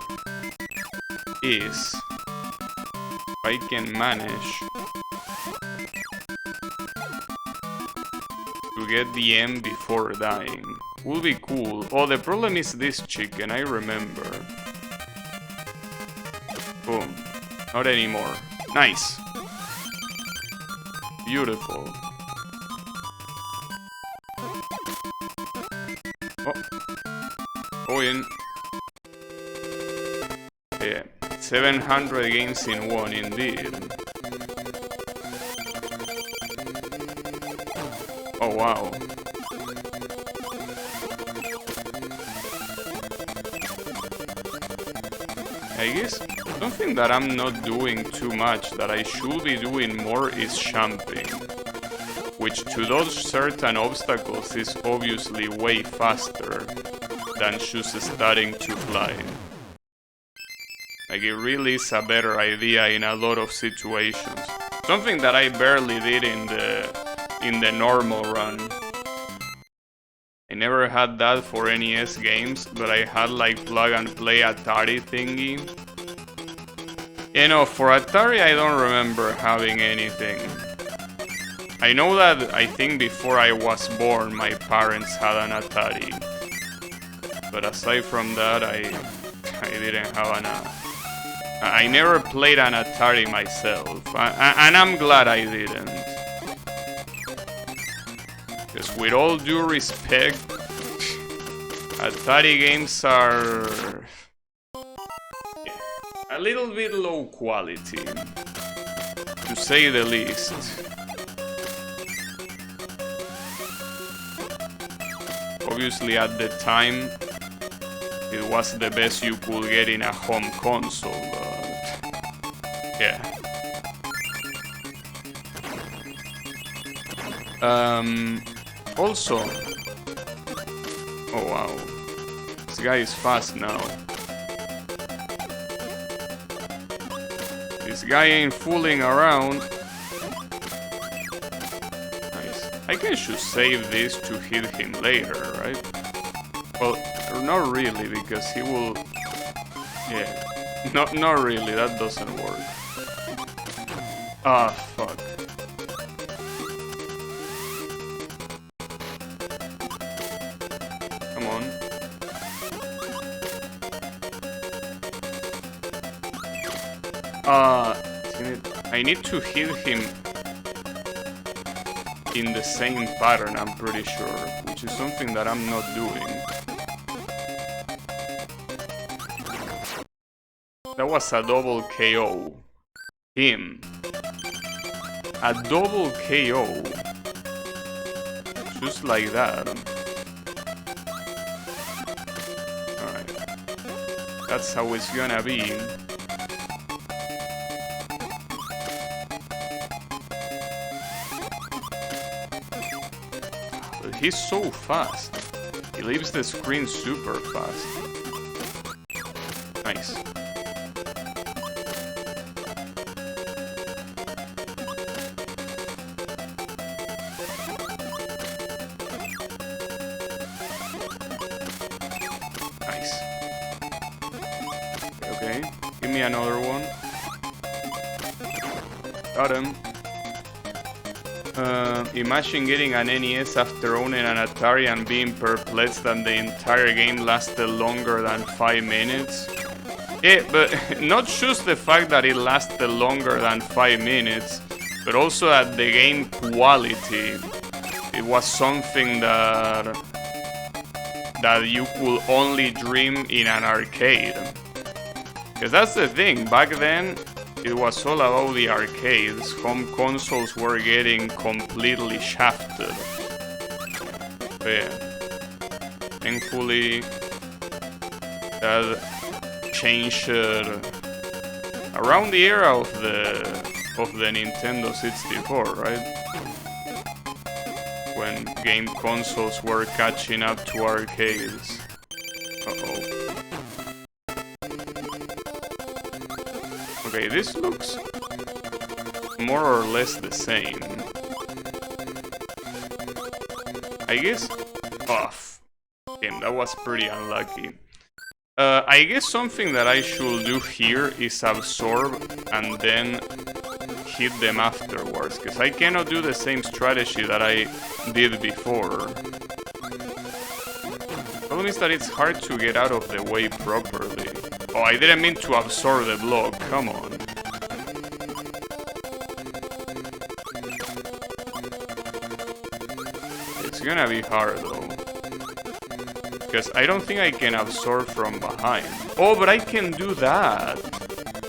is if I can manage to get the M before dying. Would be cool. Oh, the problem is this chicken, I remember. Boom. Not anymore. Nice. Beautiful. Oh. Go in. Yeah. 700 games in one, indeed. Oh, wow. I guess something that I'm not doing too much, that I should be doing more, is jumping. which to those certain obstacles is obviously way faster than just starting to fly. Like, it really is a better idea in a lot of situations. Something that I barely did in the normal run. I never had that for NES games, but I had like plug and play Atari thingy. You know, for Atari I don't remember having anything. I know that I think before I was born my parents had an Atari. But aside from that I didn't have I never played an Atari myself, and I'm glad I didn't. Because with all due respect, Atari games are a little bit low quality, to say the least. Obviously at the time, it was the best you could get in a home console, but yeah. Also, oh wow, this guy is fast now. This guy ain't fooling around. Nice. I can just save this to hit him later, right? Well, not really, because he will... Yeah. Not really, that doesn't work. Ah, fuck. Come on. I need to hit him in the same pattern, I'm pretty sure, which is something that I'm not doing. That was a double KO. Him. A double KO. Just like that. Alright. That's how it's gonna be. But he's so fast. He leaves the screen super fast. Nice. Okay, give me another one. Got him. Imagine getting an NES after owning an Atari and being perplexed that the entire game lasted longer than 5 minutes. Yeah, but not just the fact that it lasted longer than 5 minutes, but also that the game quality, it was something that you could only dream in an arcade. Because that's the thing, back then it was all about the arcades. Home consoles were getting completely shafted. But yeah, thankfully that changed around the era of the Nintendo 64, right? When game consoles were catching up to arcades. Uh-oh. Okay, this looks more or less the same. I guess... Off. Damn, that was pretty unlucky. I guess something that I should do here is absorb and then hit them afterwards, because I cannot do the same strategy that I did before. The problem is that it's hard to get out of the way properly. Oh, I didn't mean to absorb the block, come on. It's gonna be hard though. Because I don't think I can absorb from behind. Oh, but I can do that.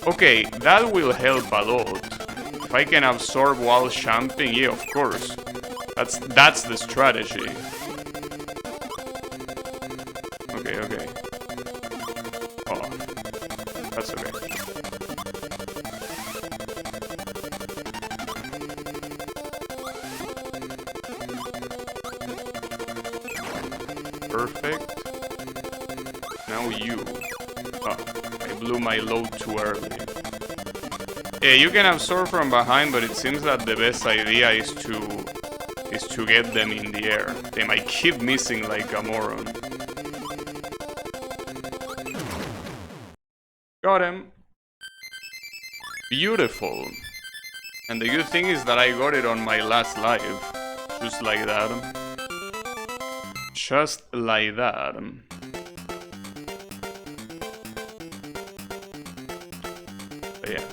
Okay, that will help a lot. If I can absorb while jumping, yeah, of course. That's the strategy. Okay, okay. Oh, that's okay. perfect. Now you. Oh, I blew my load too early. Yeah, you can absorb from behind, but it seems that the best idea is to get them in the air. Damn, I keep missing like a moron. Got him. Beautiful. And the good thing is that I got it on my last live. Just like that. Just like that. But yeah.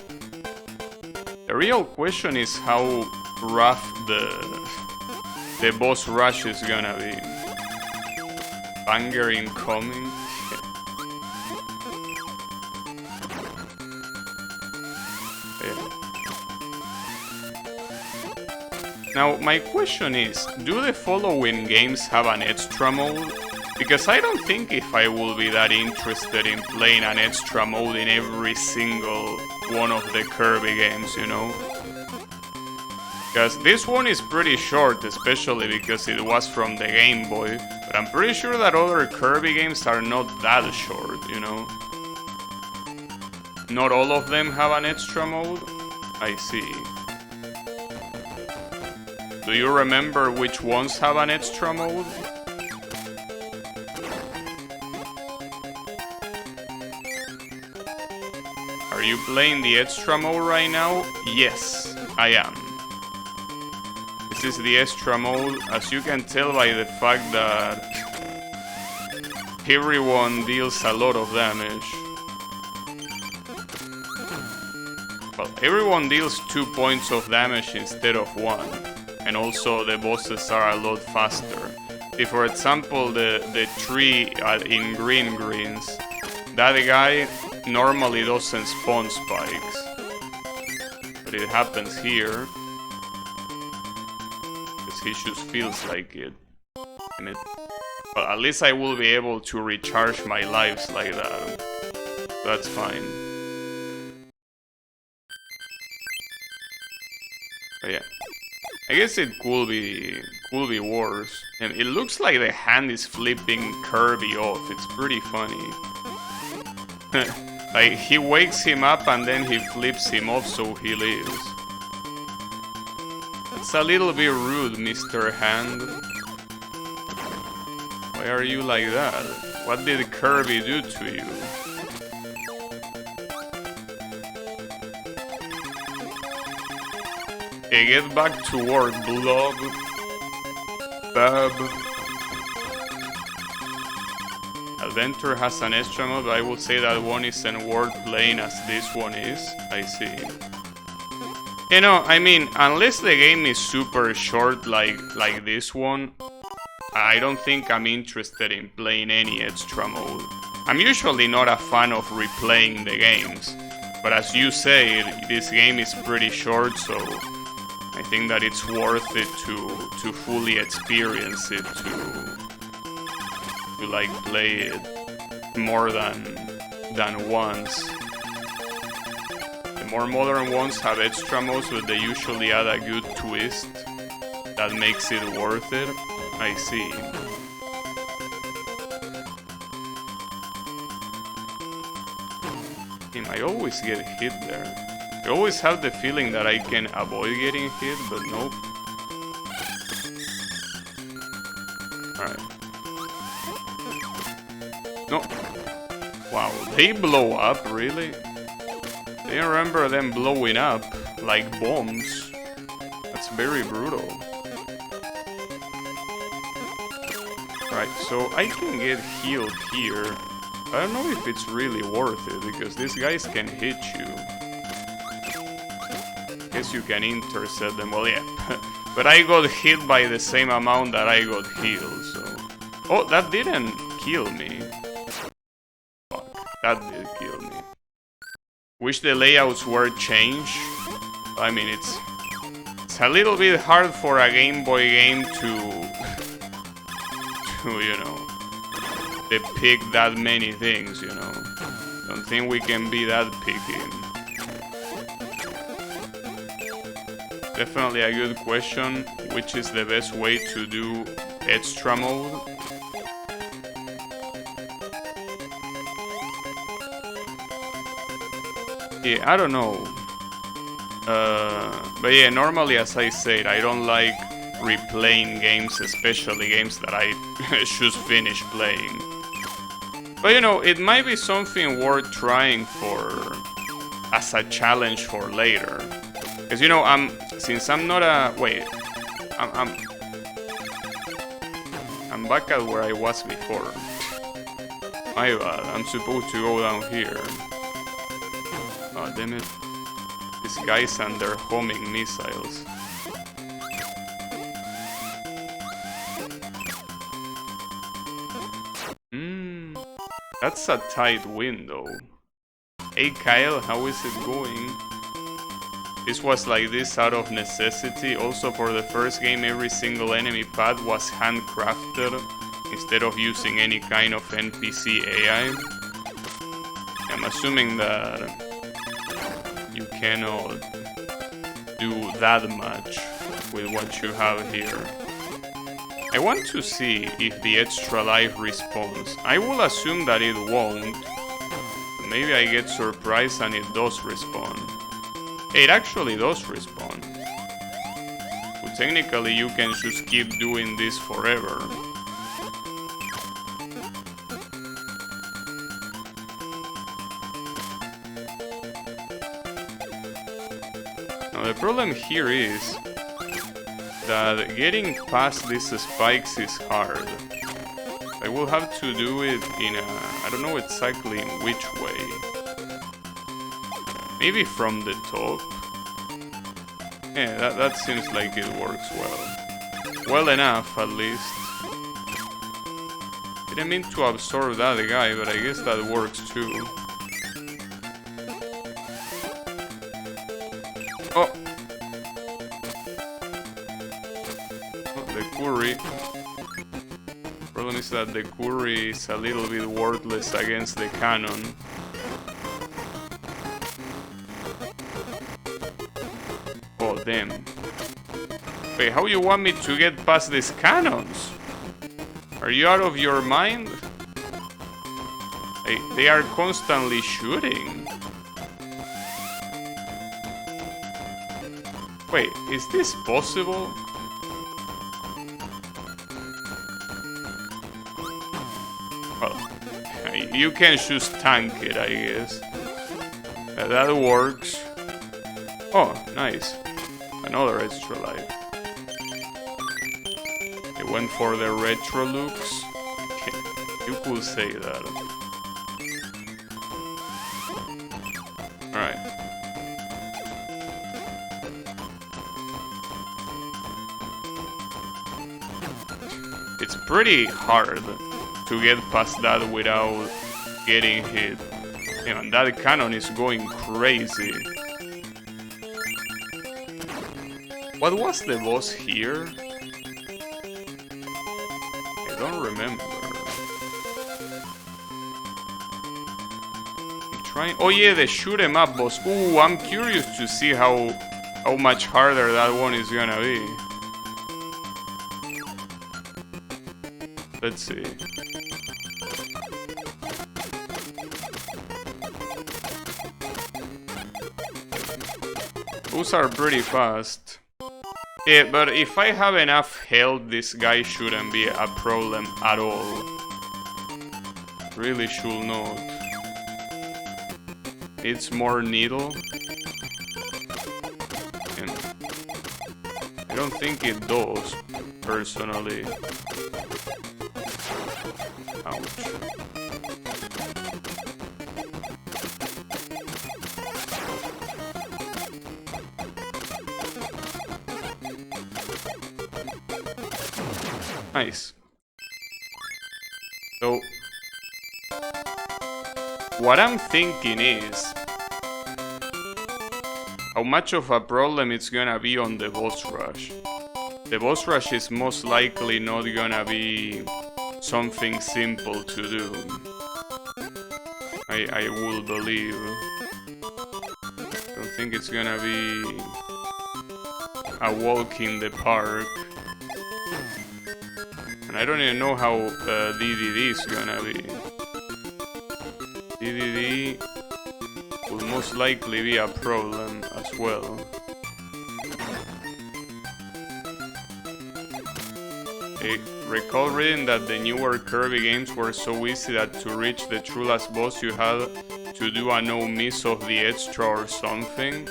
The real question is how rough the boss rush is gonna be. Banger incoming. Now, my question is, do the following games have an extra mode? Because I don't think if I will be that interested in playing an extra mode in every single one of the Kirby games, you know? Because this one is pretty short, especially because it was from the Game Boy. But I'm pretty sure that other Kirby games are not that short, you know? Not all of them have an extra mode? I see. Do you remember which ones have an extra mode? Are you playing the extra mode right now? Yes, I am. This is the extra mode, as you can tell by the fact that everyone deals a lot of damage. Well, everyone deals 2 points of damage instead of 1. And also the bosses are a lot faster. If, for example, the tree in greens, that guy normally doesn't spawn spikes. But it happens here. Because he just feels like it. And well, at least I will be able to recharge my lives like that. That's fine. But yeah. I guess it could be worse. And it looks like the hand is flipping Kirby off. It's pretty funny. Like, he wakes him up and then he flips him off so he lives. It's a little bit rude, Mr. Hand. Why are you like that? What did Kirby do to you? Okay, get back to work, Blob. Bab. Adventure has an extra mode, but I would say that one isn't worth playing as this one is. I see. You know, I mean, unless the game is super short like this one, I don't think I'm interested in playing any extra mode. I'm usually not a fan of replaying the games, but as you say, this game is pretty short, so I think that it's worth it to fully experience it, to like play it more than once. The more modern ones have extra modes, but they usually add a good twist that makes it worth it. I see. I always get hit there. I always have the feeling that I can avoid getting hit, but nope. Alright. No. Wow, they blow up, really? I remember them blowing up like bombs. That's very brutal. Right, so I can get healed here. I don't know if it's really worth it, because these guys can hit you. Guess you can intercept them, well yeah. But I got hit by the same amount that I got healed, so... Oh, that didn't kill me. Fuck, that did kill me. Wish the layouts were changed. I mean, it's a little bit hard for a Game Boy game to you know, depict that many things, you know. Don't think we can be that picky. Definitely a good question, which is the best way to do extra mode. Yeah, I don't know. But yeah, normally, as I said, I don't like replaying games, especially games that I should finish playing. But you know, it might be something worth trying for as a challenge for later. Because you know, since I'm not a I'm back at where I was before. My bad, I'm supposed to go down here. Oh damn it. These guys and their homing missiles. That's a tight window. Hey Kyle, how is it going? This was like this out of necessity. Also for the first game, every single enemy path was handcrafted instead of using any kind of NPC AI. I'm assuming that you cannot do that much with what you have here. I want to see if the extra life respawns. I will assume that it won't. Maybe I get surprised and it does respawn. It actually does respawn. But technically you can just keep doing this forever. Now the problem here is that getting past these spikes is hard. I will have to do it in a... I don't know exactly in which way. Maybe from the top? Yeah, that seems like it works well. Well enough, at least. Didn't mean to absorb that guy, but I guess that works too. Oh! The Curry. Problem is that the Curry is a little bit worthless against the cannon. Oh damn. Wait, how you want me to get past these cannons? Are you out of your mind? They are constantly shooting. Wait, is this possible? Well, you can just tank it, I guess. That works. Oh, nice. Another extra life. They went for the retro looks. You could say that. Alright. It's pretty hard to get past that without getting hit. And that cannon is going crazy. What was the boss here? I don't remember. I'm trying. Oh yeah, the shoot 'em up boss. Ooh, I'm curious to see how much harder that one is gonna be. Let's see. Those are pretty fast. Yeah, but if I have enough health, this guy shouldn't be a problem at all. Really should not. It's more needle. And I don't think it does, personally. Ouch. Nice. So, what I'm thinking is how much of a problem it's gonna be on the boss rush. The boss rush is most likely not gonna be something simple to do. I will believe. I don't think it's gonna be a walk in the park. And I don't even know how DDD is gonna be. DDD... will most likely be a problem as well. I recall reading that the newer Kirby games were so easy that to reach the true last boss you had to do a no miss of the extra or something.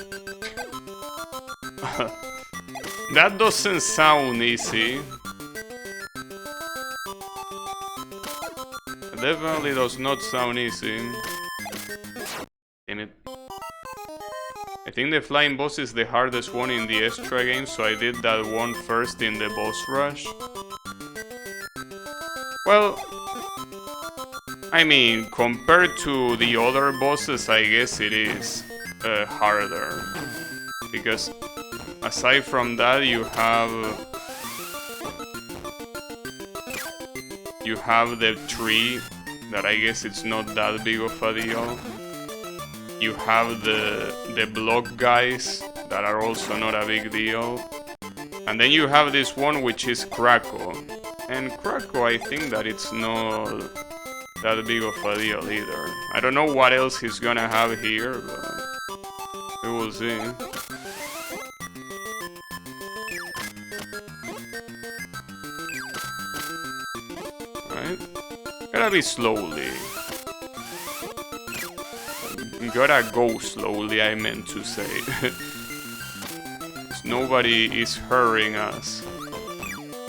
That doesn't sound easy. Definitely does not sound easy. Damn it. I think the flying boss is the hardest one in the extra game, so I did that one first in the boss rush. Well, I mean, compared to the other bosses, I guess it is harder. Because aside from that, you have the tree, that I guess it's not that big of a deal. You have the block guys, that are also not a big deal. And then you have this one, which is Krakow. And Krakow, I think that it's not that big of a deal either. I don't know what else he's gonna have here, but we will see. Right? Gotta be slowly. Gotta go slowly, I meant to say. Nobody is hurrying us.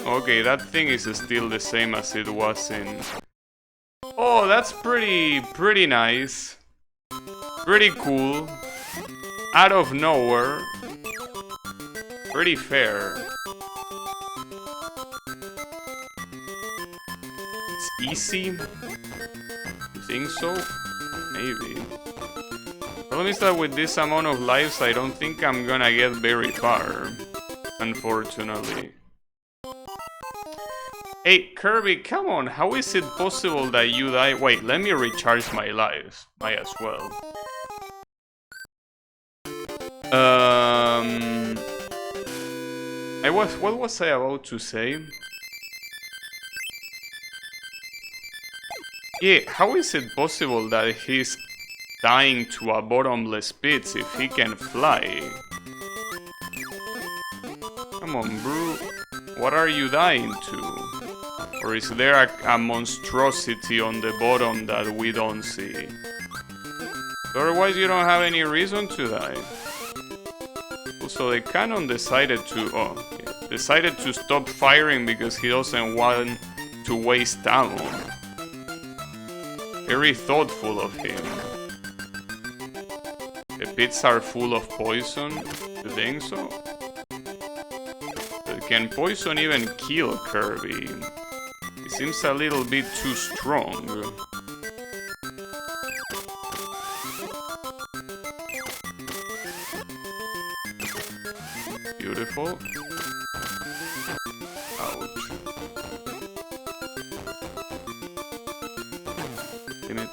Okay, that thing is still the same as it was in... Oh, that's pretty nice. Pretty cool. Out of nowhere. Pretty fair. It's easy? You think so? Maybe. Problem is that with this amount of lives, I don't think I'm gonna get very far. Unfortunately. Hey, Kirby, come on, how is it possible that you die? Wait, let me recharge my lives. Might as well. What was I about to say? Yeah, how is it possible that he's dying to a bottomless pit if he can fly? Come on, bro. What are you dying to? Or is there a monstrosity on the bottom that we don't see? Otherwise you don't have any reason to die. Also, the cannon decided to stop firing because he doesn't want to waste ammo. Very thoughtful of him. The pits are full of poison. You think so? But can poison even kill Kirby? It seems a little bit too strong. Beautiful. Ouch. Damn it.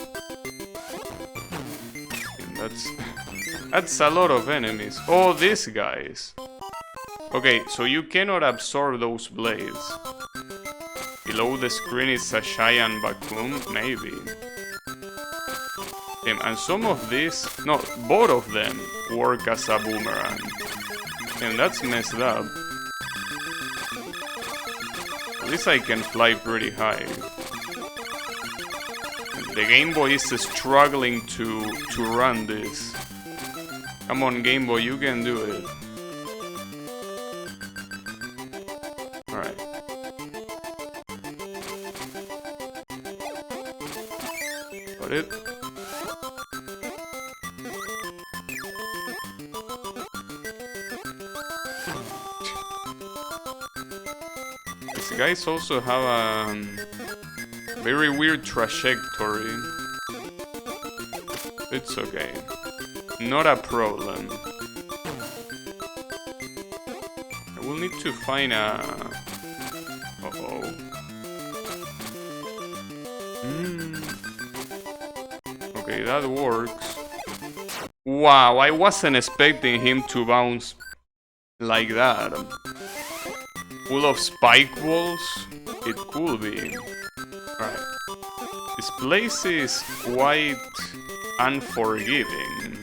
That's a lot of enemies. Oh, these guys. Okay, so you cannot absorb those blades. Below the screen is a giant vacuum, maybe. Damn, and some of these, no, both of them work as a boomerang. And that's messed up. At least I can fly pretty high. The Game Boy is struggling to run this. Come on, Game Boy, you can do it. Alright. Got it. These guys also have a very weird trajectory. It's okay. Not a problem. I will need to find a... Uh-oh. Okay, that works. Wow, I wasn't expecting him to bounce like that. Full of spike walls? It could be. Alright. This place is quite unforgiving.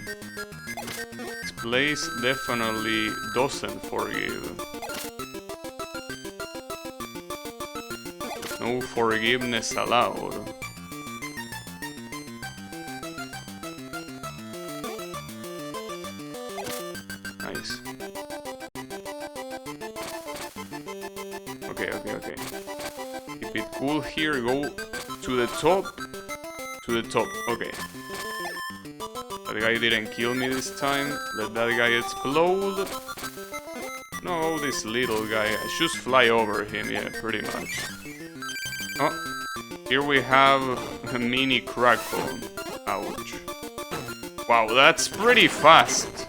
place definitely doesn't forgive. No forgiveness allowed. Nice. Okay. Keep it cool here, go to the top. To the top, okay. That guy didn't kill me this time. Let that guy explode. No, this little guy. I just fly over him, yeah, pretty much. Oh, here we have a mini Krakow. Ouch. Wow, that's pretty fast.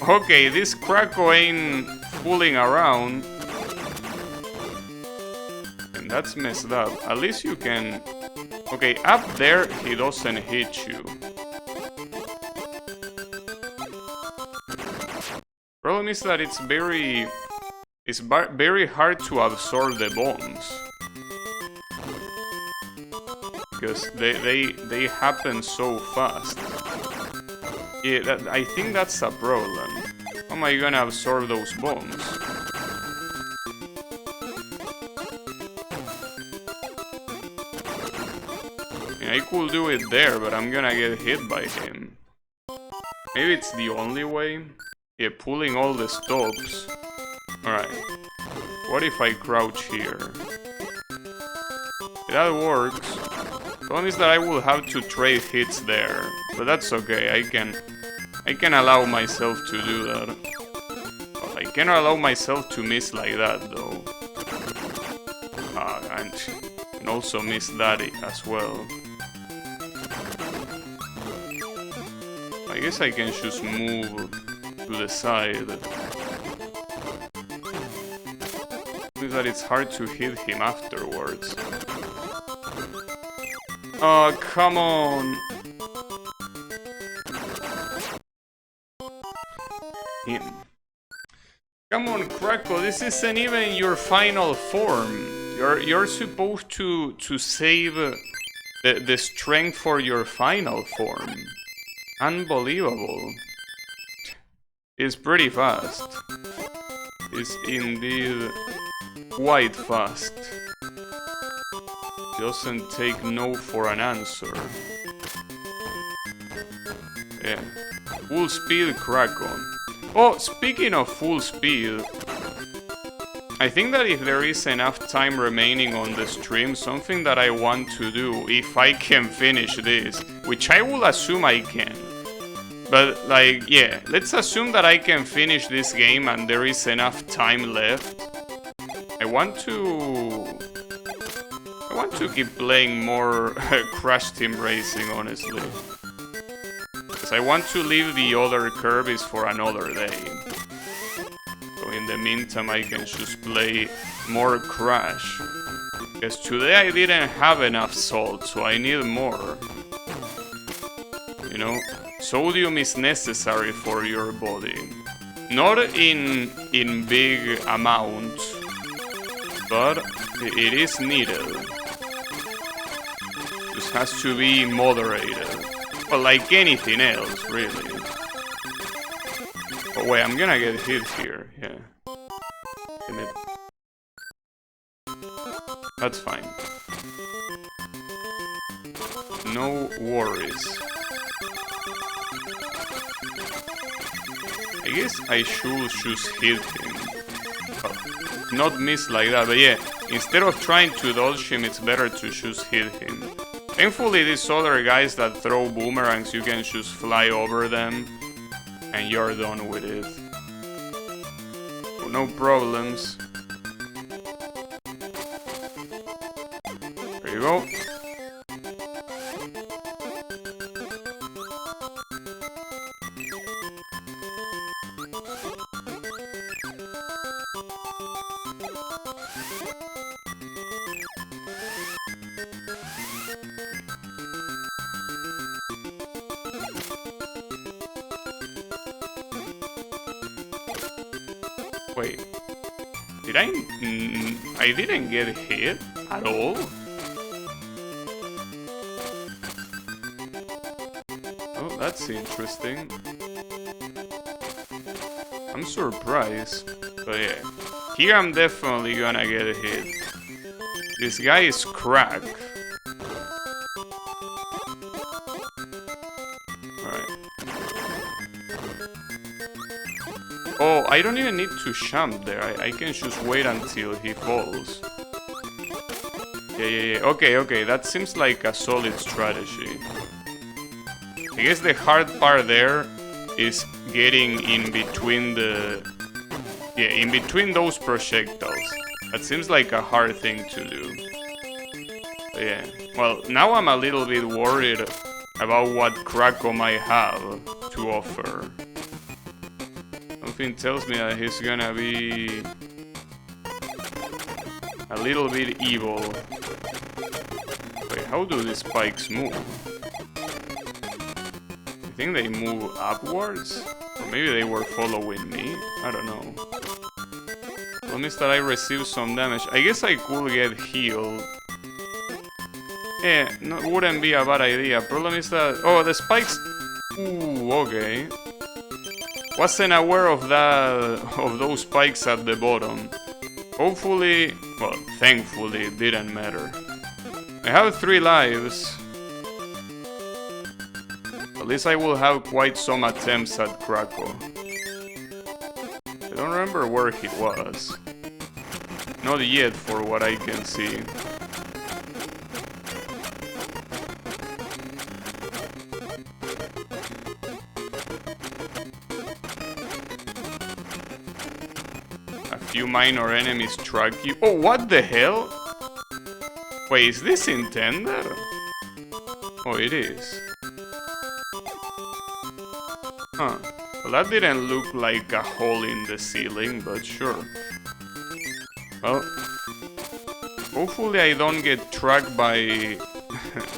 Okay, this Krakow ain't fooling around. And that's messed up. At least you can... Okay, up there he doesn't hit you. Problem is that it's very hard to absorb the bombs. Because they happen so fast. Yeah, I think that's a problem. How am I gonna absorb those bombs? Yeah, I could do it there, but I'm gonna get hit by him. Maybe it's the only way? Yeah, pulling all the stops. Alright. What if I crouch here? That works. The problem is that I will have to trade hits there. But that's okay, I can allow myself to do that. Well, I cannot allow myself to miss like that though. And also miss that as well. I guess I can just move to the side. Means that it's hard to hit him afterwards. Oh, come on! Him. Come on, Krakow, this isn't even your final form. You're supposed to save the strength for your final form. Unbelievable. It's pretty fast. It's indeed quite fast. Doesn't take no for an answer. Yeah. Full speed Krakow. Oh, speaking of full speed, I think that if there is enough time remaining on the stream, something that I want to do, if I can finish this, which I will assume I can. But, like, yeah, let's assume that I can finish this game and there is enough time left. I want to keep playing more Crash Team Racing, honestly. Because I want to leave the other Kirby's for another day. So in the meantime I can just play more Crash. Because today I didn't have enough salt, so I need more. You know? Sodium is necessary for your body. Not in big amounts, but it is needed. Just has to be moderated. Well, like anything else, really. Oh wait, I'm gonna get hit here, yeah. Damn it. That's fine. No worries. I guess I should just hit him. Not miss like that, but yeah, instead of trying to dodge him, it's better to just hit him. Thankfully, these other guys that throw boomerangs, you can just fly over them, and you're done with it. So no problems. There you go. Wait, did I didn't get hit at all? Oh, that's interesting. I'm surprised. But yeah, here I'm definitely gonna get hit. This guy is cracked. Alright. Oh, I don't even need to jump there. I can just wait until he falls. Yeah. Okay. That seems like a solid strategy. I guess the hard part there is getting in between the... Yeah, in between those projectiles. That seems like a hard thing to do. But yeah. Well, now I'm a little bit worried about what Krako might have to offer. Something tells me that he's gonna be a little bit evil. Wait, how do these spikes move? I think they move upwards? Or maybe they were following me? I don't know. Problem is that I received some damage. I guess I could get healed. Yeah, no, wouldn't be a bad idea. Problem is that... Oh, the spikes... Ooh, okay. Wasn't aware of that... of those spikes at the bottom. Hopefully... Well, thankfully, it didn't matter. I have 3 lives. At least I will have quite some attempts at Krako. I don't remember where he was. Not yet, for what I can see. A few minor enemies track you. Oh, what the hell? Wait, is this intended? Oh, it is. Huh. Well, that didn't look like a hole in the ceiling, but sure. Well, hopefully I don't get tracked by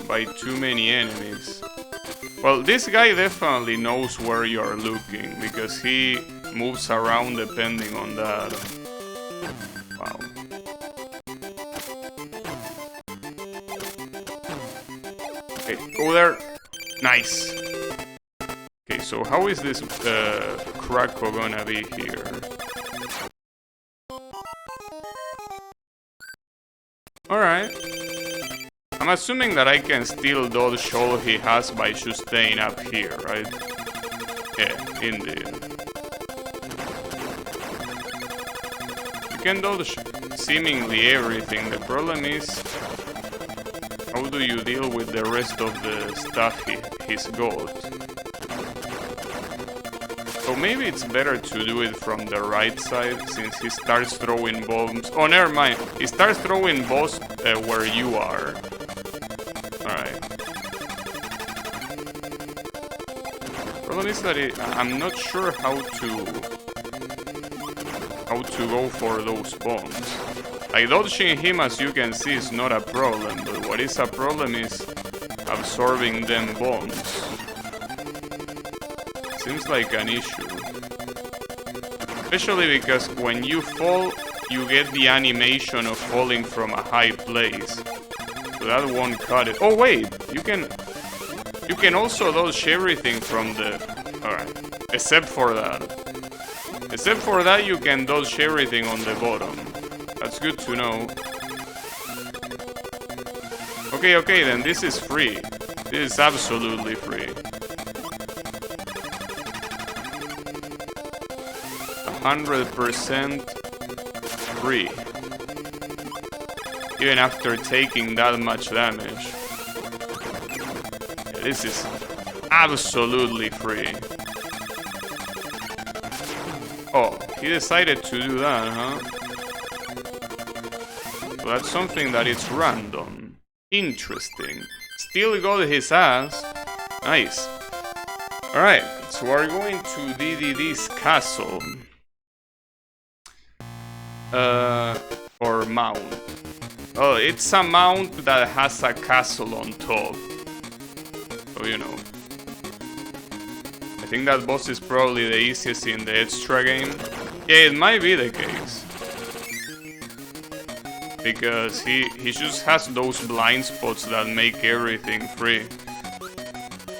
by too many enemies. Well, this guy definitely knows where you are looking, because he moves around depending on that. Wow. Okay, go there. Nice. Okay, so how is this Krako gonna be here? Alright. I'm assuming that I can still dodge all he has by just staying up here, right? Yeah, indeed. You can dodge seemingly everything. The problem is, how do you deal with the rest of the stuff he's got? So maybe it's better to do it from the right side, since he starts throwing bombs. Oh, never mind. He starts throwing bombs where you are. Alright. Problem is that I'm not sure how to go for those bombs. Like, dodging him, as you can see, is not a problem, but what is a problem is absorbing them bombs. Seems like an issue. Especially because when you fall, you get the animation of falling from a high place. So that won't cut it. Oh wait, you can also dodge everything from the... Alright, except for that. Except for that, you can dodge everything on the bottom. That's good to know. Okay, then this is free. This is absolutely free. 100% free. Even after taking that much damage. This is absolutely free. Oh, he decided to do that, huh? So that's something that is random. Interesting. Still got his ass. Nice. Alright, so we're going to DDD's castle. Or mount. Oh, it's a mount that has a castle on top. So, you know. I think that boss is probably the easiest in the extra game. Yeah, it might be the case. Because he just has those blind spots that make everything free.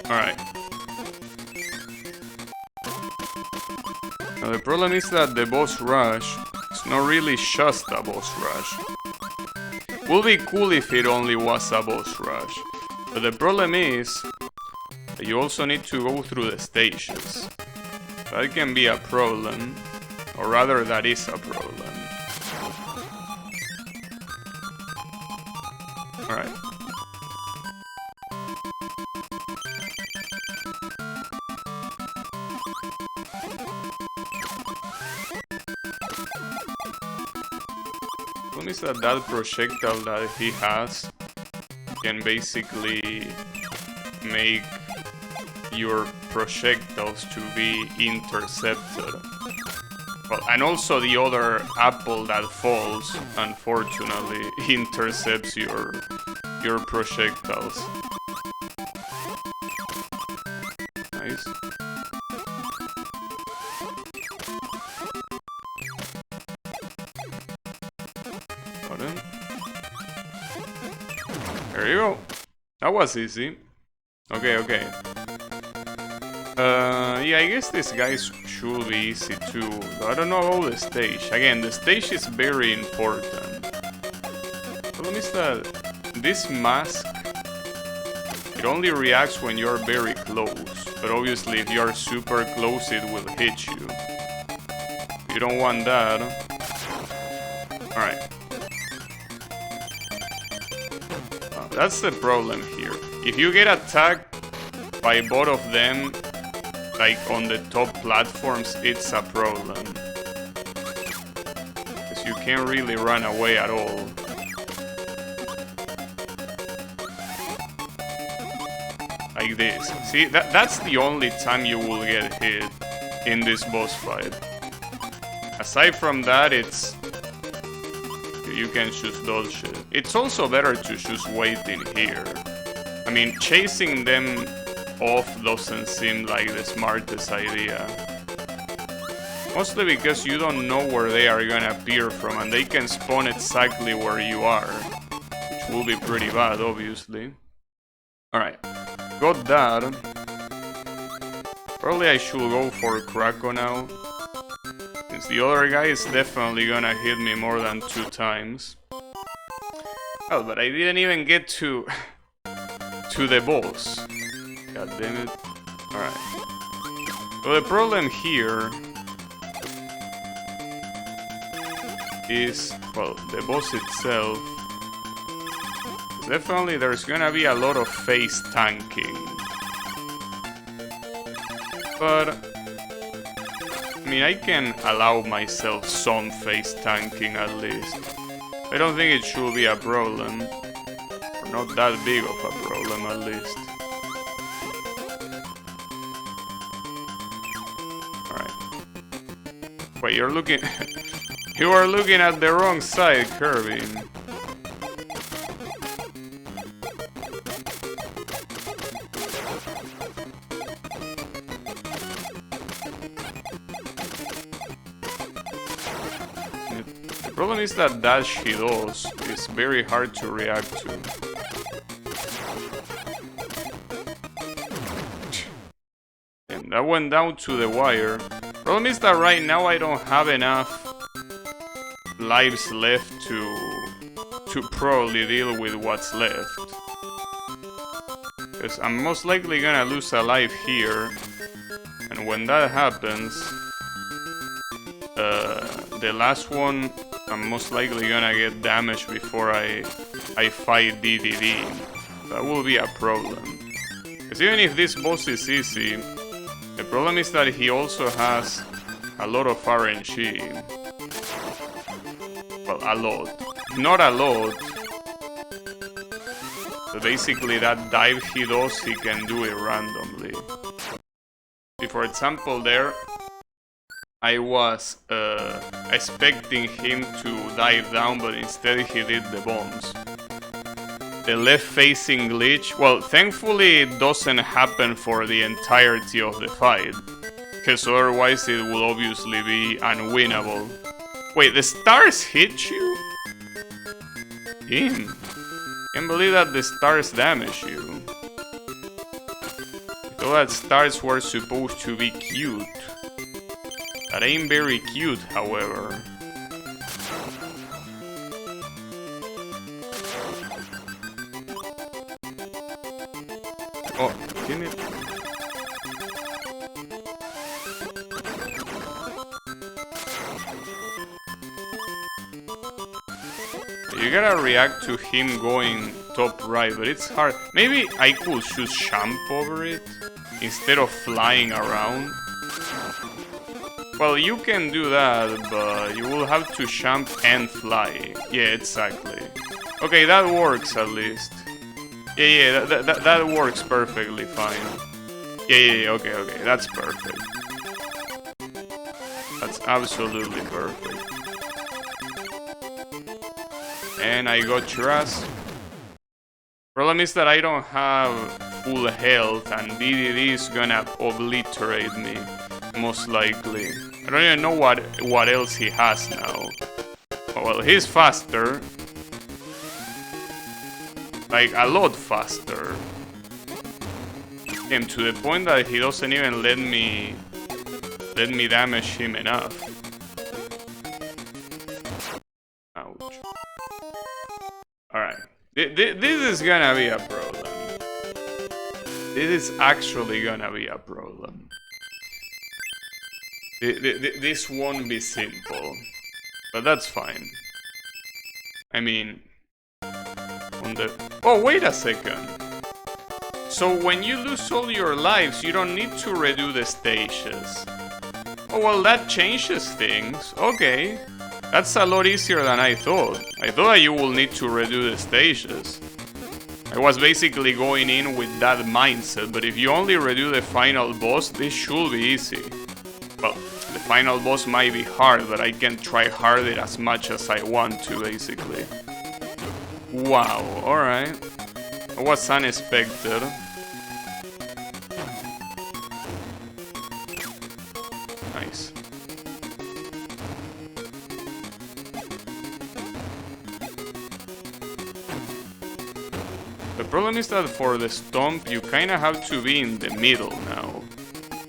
Alright. Now the problem is that the boss rush is not really just a boss rush. Would be cool if it only was a boss rush. But the problem is that you also need to go through the stages. That can be a problem. Or rather, that is a problem. Alright. One is that projectile that he has can basically make your projectiles to be intercepted. Well, and also the other apple that falls, unfortunately, intercepts your projectiles. Nice. Got him. There you go. That was easy. Okay. Yeah, I guess these guys should be easy too. I don't know about the stage. Again, the stage is very important. The problem is that this mask, it only reacts when you're very close. But obviously if you're super close, it will hit you. You don't want that. Alright. That's the problem here. If you get attacked by both of them, like on the top platforms, it's a problem. Because you can't really run away at all. Like this. See, that's the only time you will get hit in this boss fight. Aside from that, it's... you can just dodge it. It's also better to just wait in here. I mean, chasing them off doesn't seem like the smartest idea. Mostly because you don't know where they are gonna appear from, and they can spawn exactly where you are. Which will be pretty bad, obviously. Alright, got that. Probably I should go for Krakow now. Since the other guy is definitely gonna hit me more than 2 times. Oh, but I didn't even get to the boss. God damn it. Alright. So the problem here is, well, the boss itself. Definitely there's gonna be a lot of face tanking. But I mean, I can allow myself some face tanking at least. I don't think it should be a problem. Or not that big of a problem at least. Alright. Wait, you're looking... you are looking at the wrong side, Kirby. The problem is that dash he does is very hard to react to. And that went down to the wire. Problem is that right now I don't have enough lives left to probably deal with what's left. Because I'm most likely gonna lose a life here. And when that happens, the last one, I'm most likely gonna get damaged before I fight DDD. That will be a problem. Because even if this boss is easy, the problem is that he also has a lot of RNG. Well, a lot. Not a lot. So basically that dive he does, he can do it randomly. See, for example there, I was expecting him to dive down, but instead he did the bombs. The left-facing glitch, well, thankfully it doesn't happen for the entirety of the fight, because otherwise it will obviously be unwinnable. Wait, the stars hit you? Damn. Can't believe that the stars damage you. I thought that stars were supposed to be cute. That ain't very cute, however. Oh, can it? You gotta react to him going top right, but it's hard. Maybe I could choose jump over it instead of flying around. Well, you can do that, but you will have to jump and fly. Yeah, exactly. Okay, that works at least. Yeah, that works perfectly fine. Yeah, okay, that's perfect. That's absolutely perfect. And I got your ass. Problem is that I don't have full health and DDD is gonna obliterate me, most likely. I don't even know what else he has now. Oh, well, he's faster. Like, a lot faster. And to the point that he doesn't even let me damage him enough. Ouch. Alright. This is gonna be a problem. This is actually gonna be a problem. This won't be simple. But that's fine. I mean... on the... Oh, wait a second. So when you lose all your lives, you don't need to redo the stages. Oh, well, that changes things. Okay. That's a lot easier than I thought. I thought that you will need to redo the stages. I was basically going in with that mindset, but if you only redo the final boss, this should be easy. Well, the final boss might be hard, but I can try harder as much as I want to, basically. Wow, alright. That was unexpected. Nice. The problem is that for the stomp, you kinda have to be in the middle now.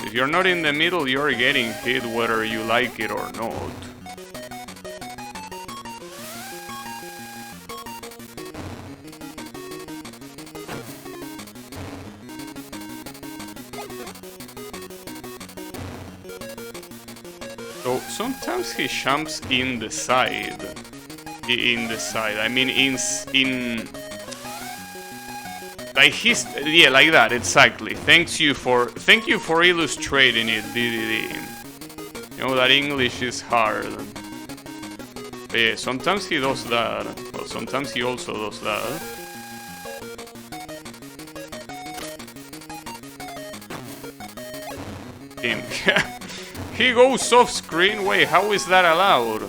If you're not in the middle, you're getting hit whether you like it or not. So sometimes he jumps in the side. I mean, in like he's, yeah, like that, exactly. Thank you for illustrating it, DDD. You know that English is hard. But yeah, sometimes he does that. Well, sometimes he also does that. Him. He goes off screen? Wait, how is that allowed?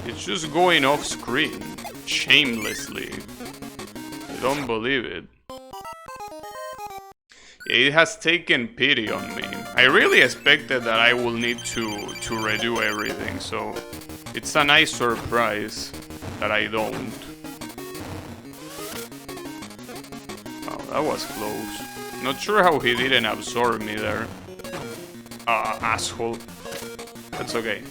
It's just going off screen. Shamelessly. I don't believe it. It has taken pity on me. I really expected that I will need to redo everything, so it's a nice surprise that I don't. Oh, that was close. Not sure how he didn't absorb me there. Asshole. That's okay.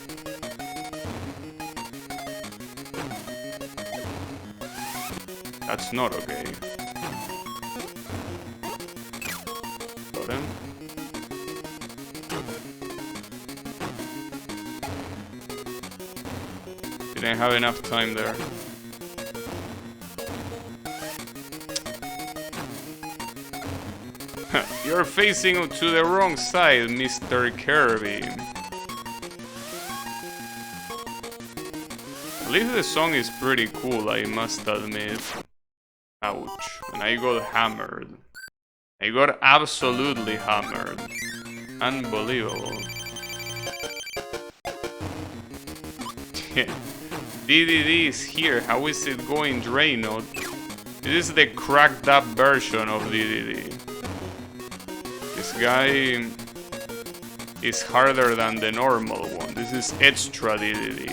That's not okay. Got him. Didn't have enough time there. You're facing to the wrong side, Mr. Kirby. At least the song is pretty cool, I must admit. Ouch. And I got hammered. I got absolutely hammered. Unbelievable. DDD is here. How is it going, Draynot? This is the cracked up version of DDD. This guy is harder than the normal one. This is extra DDD.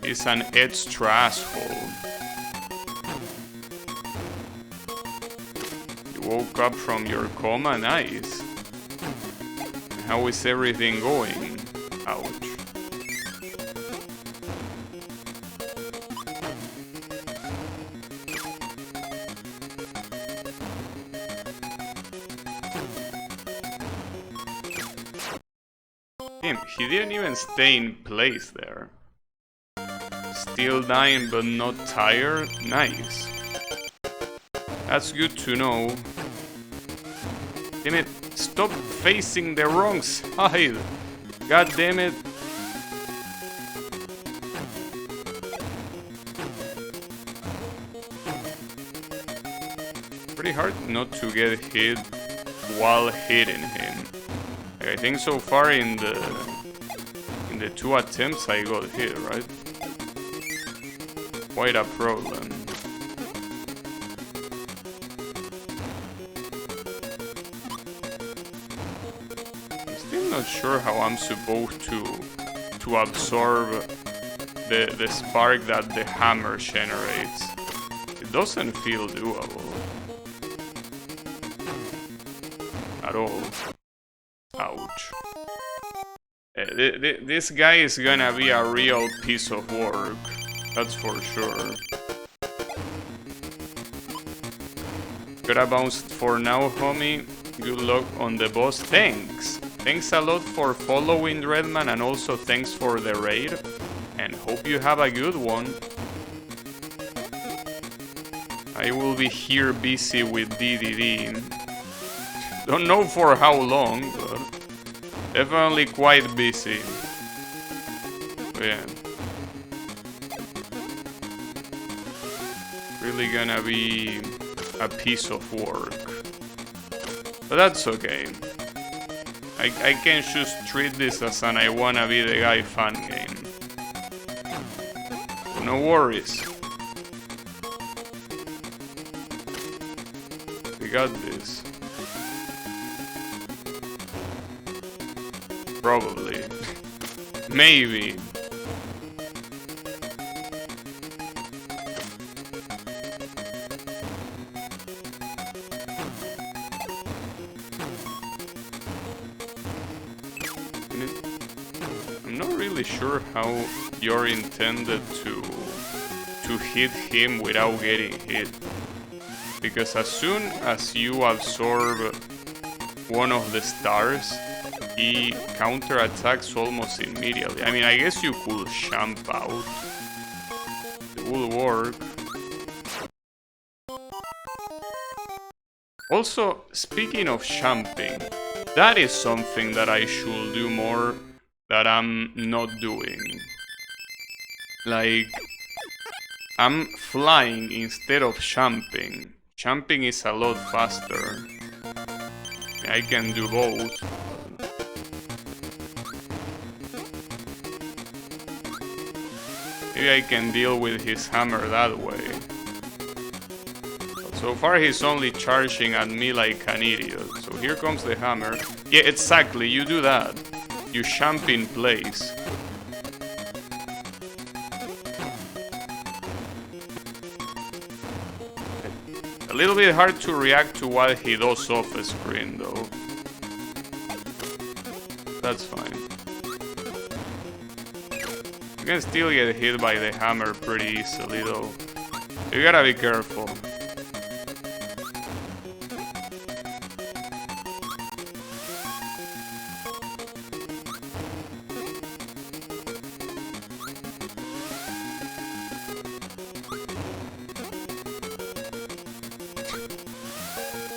He's an extra asshole. You woke up from your coma, nice. How is everything going? Ouch. Damn, he didn't even stay in place there. Still dying but not tired? Nice. That's good to know. Damn it, stop facing the wrong side. God damn it. Pretty hard not to get hit while hitting him. Like, I think so far in the 2 attempts I got hit, right? Quite a problem. I'm still not sure how I'm supposed to absorb the spark that the hammer generates. It doesn't feel doable at all. Ouch. This guy is gonna be a real piece of work. That's for sure. Gotta bounce for now, homie. Good luck on the boss. Thanks! Thanks a lot for following, Redman, and also thanks for the raid. And hope you have a good one. I will be here busy with DDD. Don't know for how long, but definitely quite busy. But yeah. Really gonna be a piece of work. But that's okay. I can just treat this as an I wanna be the guy fun game. No worries. We got this. Probably. Maybe. I'm not really sure how you're intended to hit him without getting hit. Because as soon as you absorb one of the stars, he counterattacks almost immediately. I mean, I guess you could jump out. It would work. Also, speaking of jumping, that is something that I should do more that I'm not doing. Like, I'm flying instead of jumping. Jumping is a lot faster. I can do both. Maybe I can deal with his hammer that way. But so far he's only charging at me like an idiot. So here comes the hammer. Yeah, exactly, you do that. You jump in place. A little bit hard to react to what he does off screen though. That's fine. You can still get hit by the hammer pretty easily though. You gotta be careful.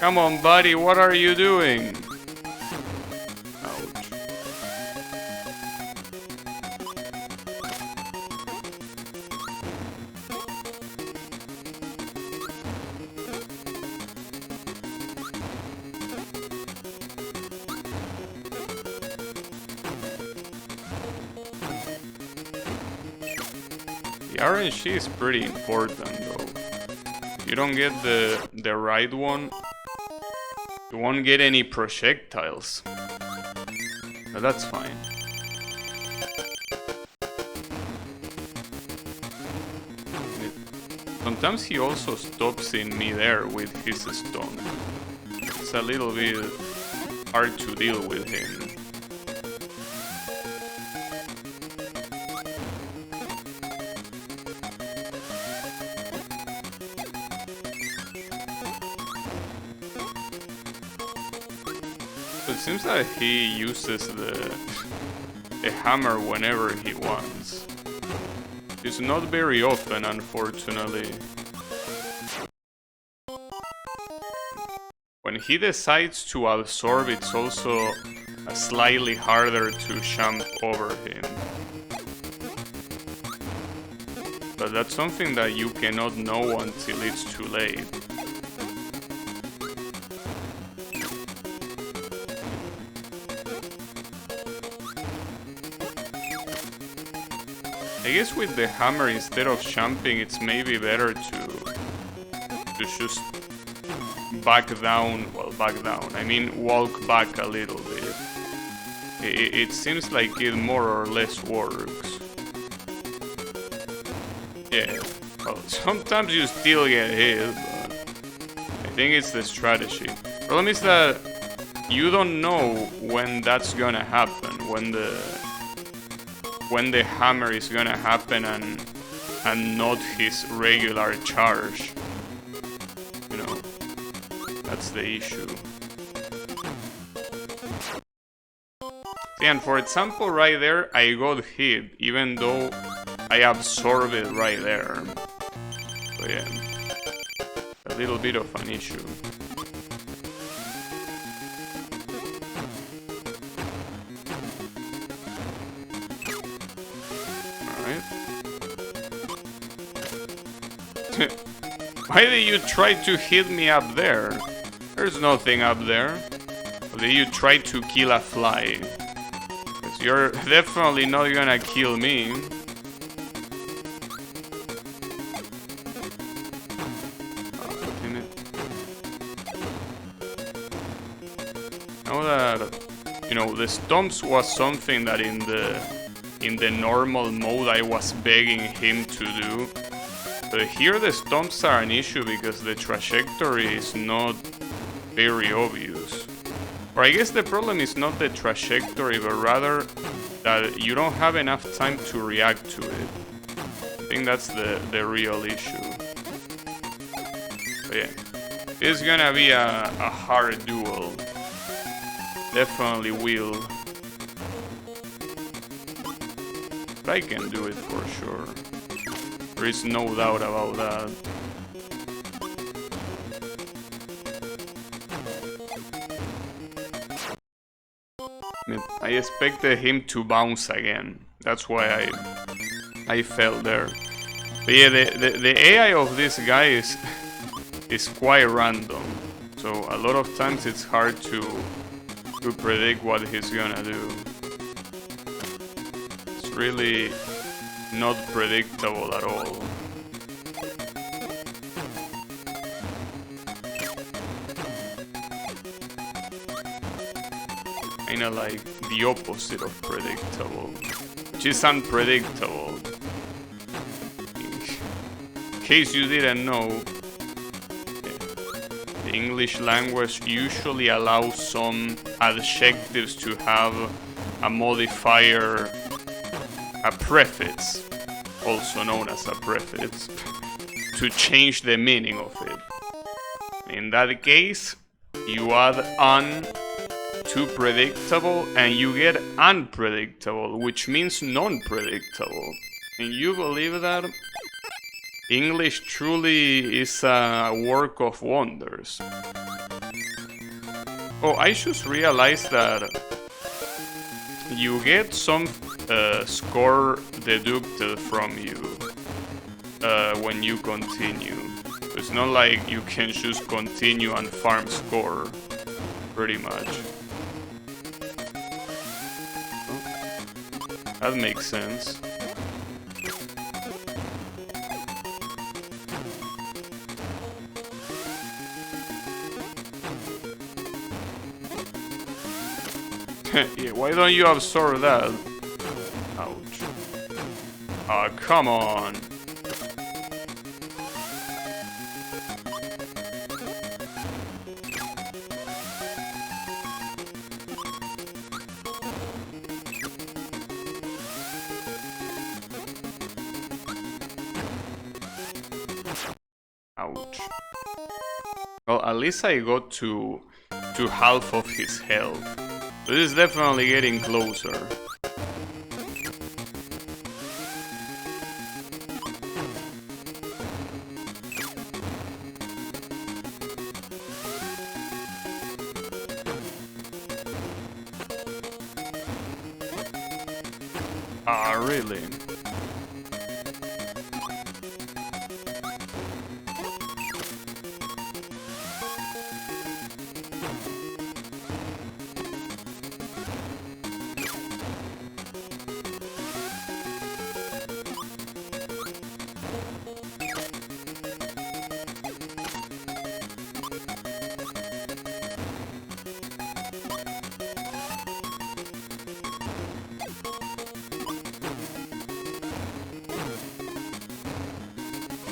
Come on, buddy, what are you doing? Ouch. The RNG is pretty important though. If you don't get the right one, you won't get any projectiles. But that's fine. Sometimes he also stops in midair with his stun. It's a little bit hard to deal with him. It seems that he uses the hammer whenever he wants. It's not very often, unfortunately. When he decides to absorb, it's also slightly harder to jump over him. But that's something that you cannot know until it's too late. I guess with the hammer, instead of jumping, it's maybe better to just back down, well, back down, I mean walk back a little bit. It seems like it more or less works. Yeah, well, sometimes you still get hit, but I think it's the strategy. Problem is that you don't know when that's gonna happen, when the hammer is gonna happen and not his regular charge. You know, that's the issue. See, and for example, right there, I got hit, even though I absorbed it right there. So yeah, a little bit of an issue. Why did you try to hit me up there? There's nothing up there. Or did you try to kill a fly? Because you're definitely not gonna kill me. Oh, damn it. Now that, you know, the stomps was something that in the normal mode I was begging him to do. Here the stomps are an issue because the trajectory is not very obvious. Or I guess the problem is not the trajectory, but rather that you don't have enough time to react to it. I think that's the real issue. But yeah, it's gonna be a hard duel. Definitely will. But I can do it for sure. There is no doubt about that. I expected him to bounce again. That's why I fell there. But yeah, the AI of this guy is quite random. So a lot of times it's hard to predict what he's gonna do. It's really not predictable at all. Kinda like the opposite of predictable, which is unpredictable. In case you didn't know, the English language usually allows some adjectives to have a modifier, a prefix, also known as a prefix, to change the meaning of it. In that case, you add un to predictable and you get unpredictable, which means non-predictable. Can you believe that? English truly is a work of wonders. Oh, I just realized that you get some score deducted from you when you continue. It's not like you can just continue and farm score, pretty much. Oh, that makes sense. Yeah, why don't you absorb that? Ouch. Ah, come on. Ouch. Well, at least I got to to half of his health. So this is definitely getting closer. Ah, really?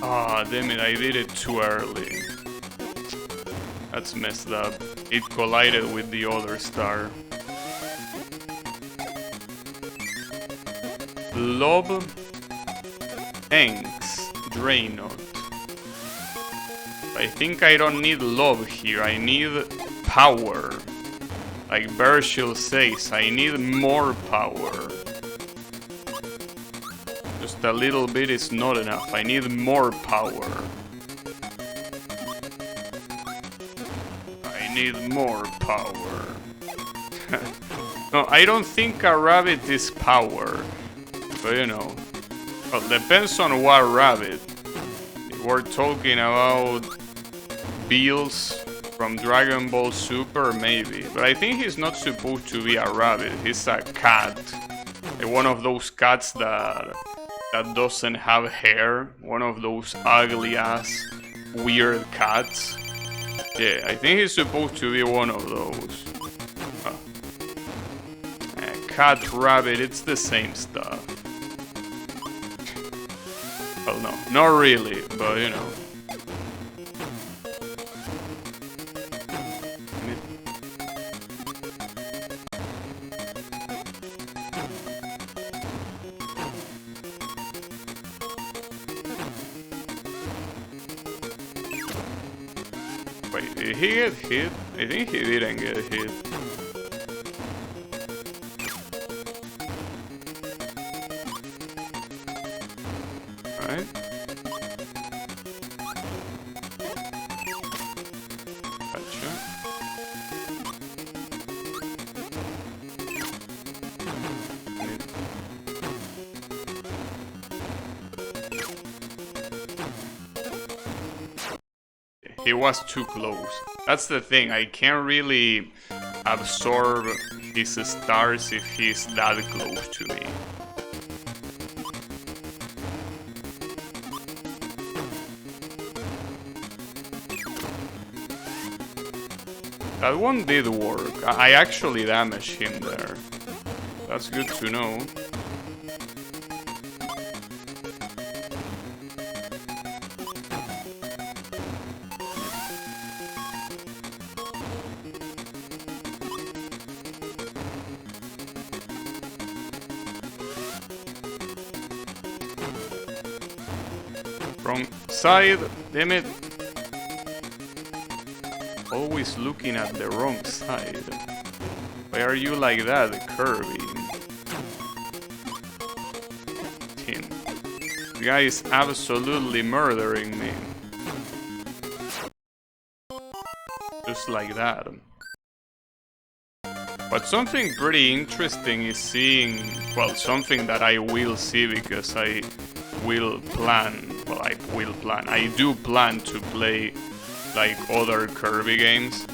Ah, damn it, I did it too early. That's messed up. It collided with the other star. Lob. Thanks, Draenot. I think I don't need love here, I need power. Like Bershil says, I need more power. Just a little bit is not enough, I need more power. I need more power. No, I don't think a rabbit is power. But you know, well, depends on what rabbit. If we're talking about Bills from Dragon Ball Super, maybe. But I think he's not supposed to be a rabbit, he's a cat. One of those cats that doesn't have hair. One of those ugly ass weird cats. Yeah, I think he's supposed to be one of those. Cat, rabbit, it's the same stuff. Well, no, not really, but you know. Wait, did he get hit? I think he didn't get hit. Right? Gotcha. He was too close. That's the thing, I can't really absorb his stars if he's that close to me. That one did work. I actually damaged him there. That's good to know. Wrong side, damn it. Always looking at the wrong side. Why are you like that, Kirby? Tim. The guy is absolutely murdering me. Just like that. But something pretty interesting is seeing, well, something that I will see because I will plan, well, I do plan to play like other Kirby games.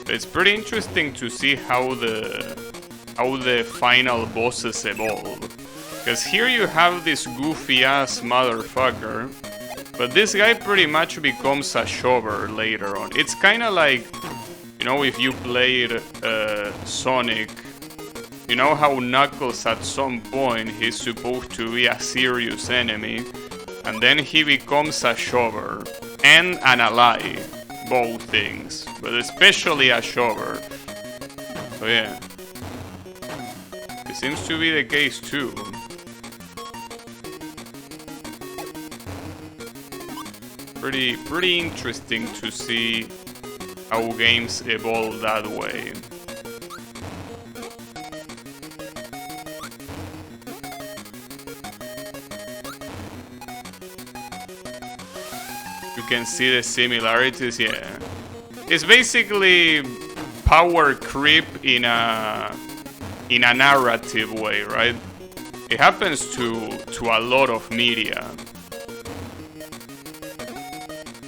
It's pretty interesting to see how the final bosses evolve. Because here you have this goofy ass motherfucker, but this guy pretty much becomes a shover later on. It's kinda like, you know, if you played Sonic, you know how Knuckles at some point he's supposed to be a serious enemy, and then he becomes a shover and an ally. Both things, but especially a shover. So yeah, it seems to be the case too. Pretty interesting to see how games evolve that way. You can see the similarities, yeah. It's basically power creep in a narrative way, right? It happens to a lot of media.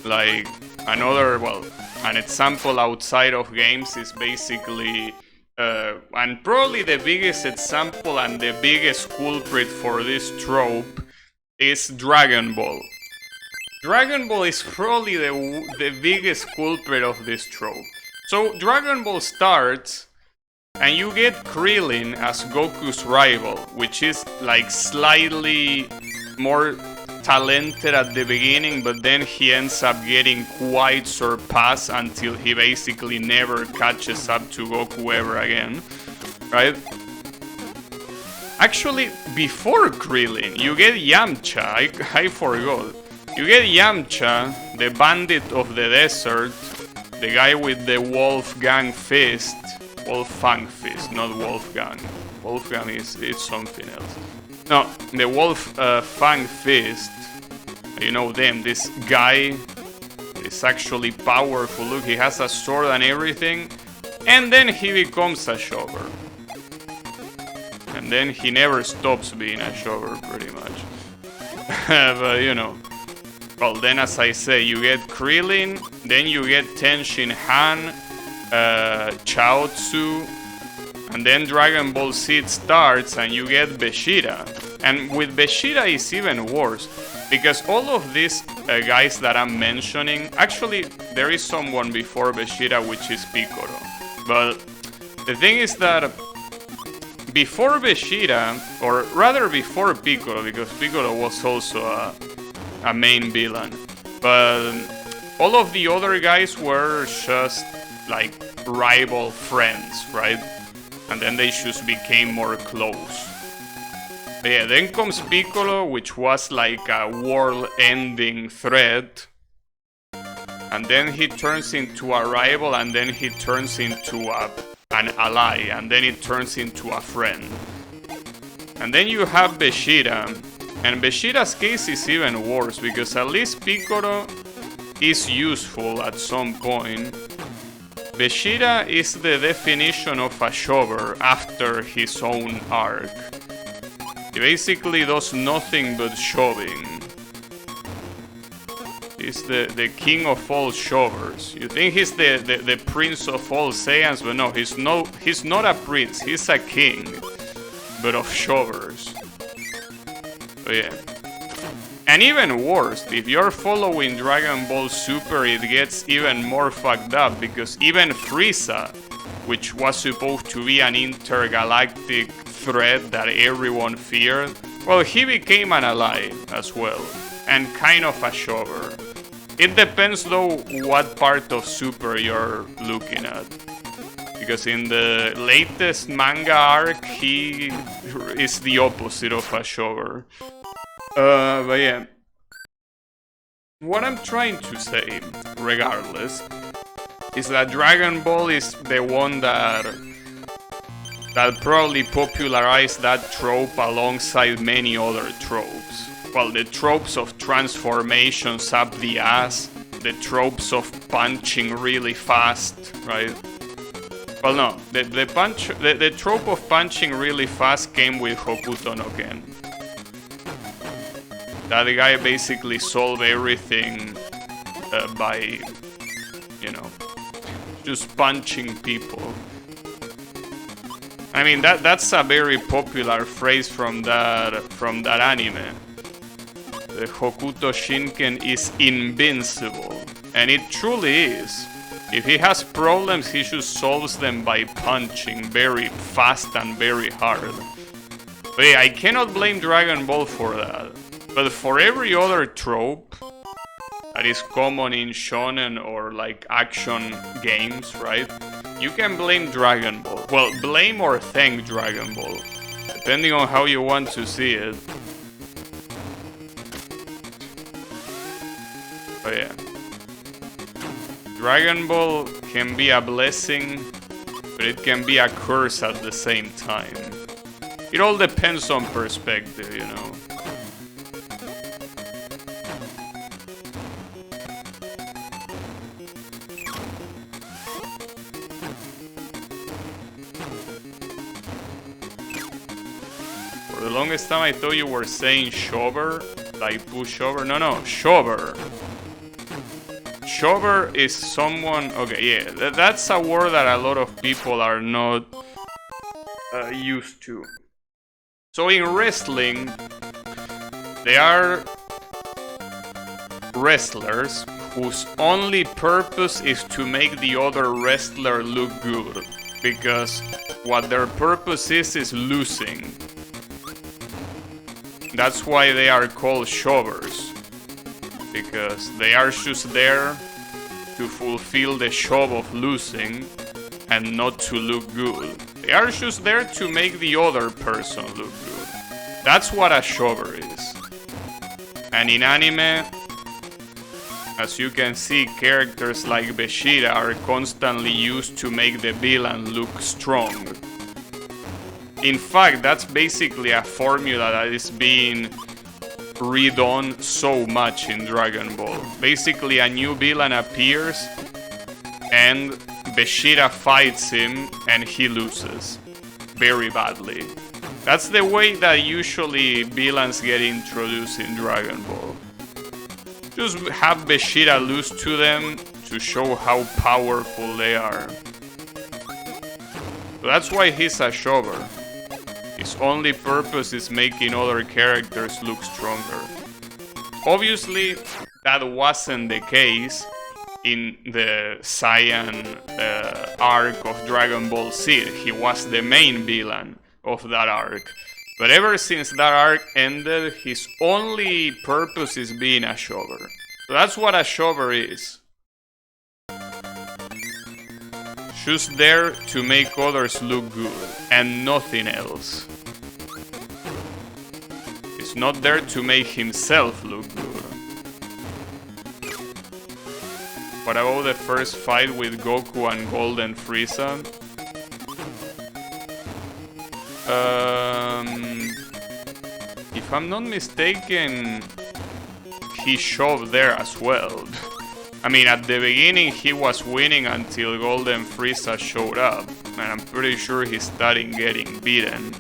Like an example outside of games is basically, and probably the biggest example and the biggest culprit for this trope is Dragon Ball. Dragon Ball is probably the biggest culprit of this trope. So Dragon Ball starts, and you get Krillin as Goku's rival, which is like slightly more talented at the beginning, but then he ends up getting quite surpassed until he basically never catches up to Goku ever again, right? Actually, before Krillin, you get Yamcha. I forgot. You get Yamcha, the bandit of the desert, the guy with the Wolfgang fist. Wolfgang fist, not Wolfgang. Wolfgang is something else. No, the Wolfgang fist. You know them. This guy is actually powerful. Look, he has a sword and everything. And then he becomes a shover. And then he never stops being a shover, pretty much. But you know. Well, then as I say, you get Krillin, then you get Tenshin Han, Chaozu, and then Dragon Ball Z starts and you get Vegeta. And with Vegeta it's even worse, because all of these guys that I'm mentioning, actually there is someone before Vegeta, which is Piccolo. But the thing is that before Vegeta, or rather before Piccolo, because Piccolo was also a main villain, but all of the other guys were just like rival friends, right? And then they just became more close. But yeah, then comes Piccolo, which was like a world-ending threat, and then he turns into a rival, and then he turns into an ally, and then it turns into a friend. And then you have Vegeta. And Vegeta's case is even worse, because at least Piccolo is useful at some point. Vegeta is the definition of a shover after his own arc. He basically does nothing but shoving. He's the king of all shovers. You think he's the prince of all Saiyans, but no, he's not a prince, he's a king, but of shovers. But yeah. And even worse, if you're following Dragon Ball Super, it gets even more fucked up, because even Frieza, which was supposed to be an intergalactic threat that everyone feared, well, he became an ally as well, and kind of a shover. It depends though what part of Super you're looking at. Because in the latest manga arc, he is the opposite of a shover. But yeah. What I'm trying to say, regardless, is that Dragon Ball is the one that probably popularized that trope alongside many other tropes. Well, the tropes of transformations up the ass, the tropes of punching really fast, right? Well, no, the trope of punching really fast came with Hokuto no Ken. That guy basically solved everything by, you know, just punching people. I mean, that's a very popular phrase from that anime. The Hokuto Shinken is invincible, and it truly is. If he has problems, he just solves them by punching very fast and very hard. But yeah, I cannot blame Dragon Ball for that. But for every other trope that is common in shonen or like action games, right? You can blame Dragon Ball. Well, blame or thank Dragon Ball, depending on how you want to see it. But yeah. Dragon Ball can be a blessing, but it can be a curse at the same time. It all depends on perspective, you know. For the longest time I thought you were saying shover, like pushover. No, shover. Shover is someone... Okay, yeah, that's a word that a lot of people are not used to. So in wrestling, there are wrestlers whose only purpose is to make the other wrestler look good. Because what their purpose is losing. That's why they are called shovers. Because they are just there to fulfill the job of losing and not to look good. They are just there to make the other person look good. That's what a shover is. And in anime, as you can see, characters like Vegeta are constantly used to make the villain look strong. In fact, that's basically a formula that is being redone so much in Dragon Ball. Basically, a new villain appears and Vegeta fights him and he loses very badly. That's the way that usually villains get introduced in Dragon Ball. Just have Vegeta lose to them to show how powerful they are. So that's why he's a shover. His only purpose is making other characters look stronger. Obviously, that wasn't the case in the Saiyan arc of Dragon Ball Z. He was the main villain of that arc. But ever since that arc ended, his only purpose is being a shover. So that's what a shover is. Just there to make others look good, and nothing else. He's not there to make himself look good. What about the first fight with Goku and Golden Frieza? If I'm not mistaken, he shoved there as well. I mean, at the beginning he was winning until Golden Frieza showed up, and I'm pretty sure he started getting beaten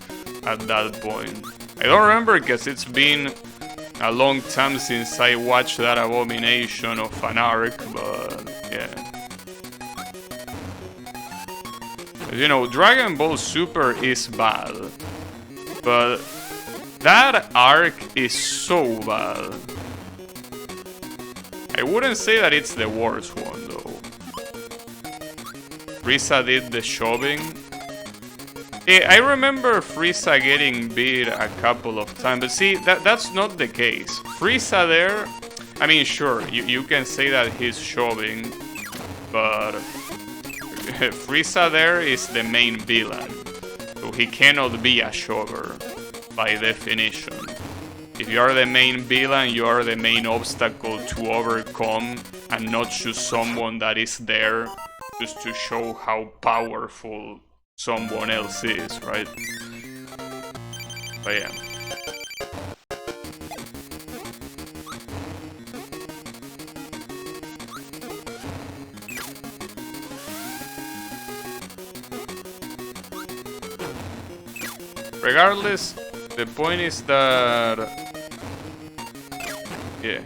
at that point. I don't remember because it's been a long time since I watched that abomination of an arc, but yeah. You know, Dragon Ball Super is bad, but that arc is so bad. I wouldn't say that it's the worst one, though. Frieza did the shoving. I remember Frieza getting beat a couple of times, but see, that's not the case. Frieza there, I mean, sure, you can say that he's shoving, but Frieza there is the main villain, so he cannot be a shover, by definition. If you are the main villain, you are the main obstacle to overcome, and not just someone that is there just to show how powerful someone else is, right? But yeah. Regardless, the point is that, yeah,